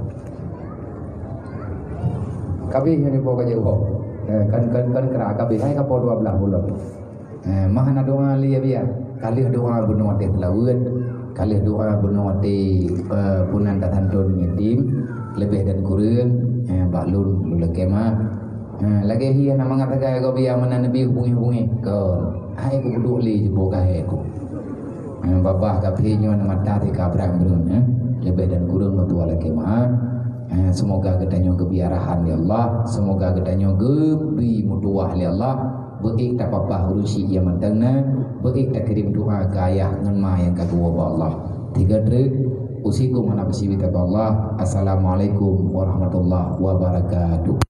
Kabih yang dibawa ke jauh. Kan kera kabih. Hai kapal 12 bulan. Mahana doa liya biya. Kali doa bunuh hati telawun. Kali doa bunuh hati punan tatantun nyedim. Lebih dan kurang. Baklun lula kemah. Lagi hiya nama ngatakan kau biya mana nabi hubungi. Kau. Hai aku duduk li jebuk hai aku. Babah kapinyo nama tadi kabram berun lebih dan kurang mutua lagi mah. Semoga kedanyo kebiarahan ya Allah, semoga kedanyo gebi mutuah ya Allah. Beik tak apa urusi yang mentengna, beik tak kirim doa ke ayah dengan ma yang kedua Allah. 3 truk usikum ana bisi Allah. Assalamualaikum warahmatullahi wabarakatuh.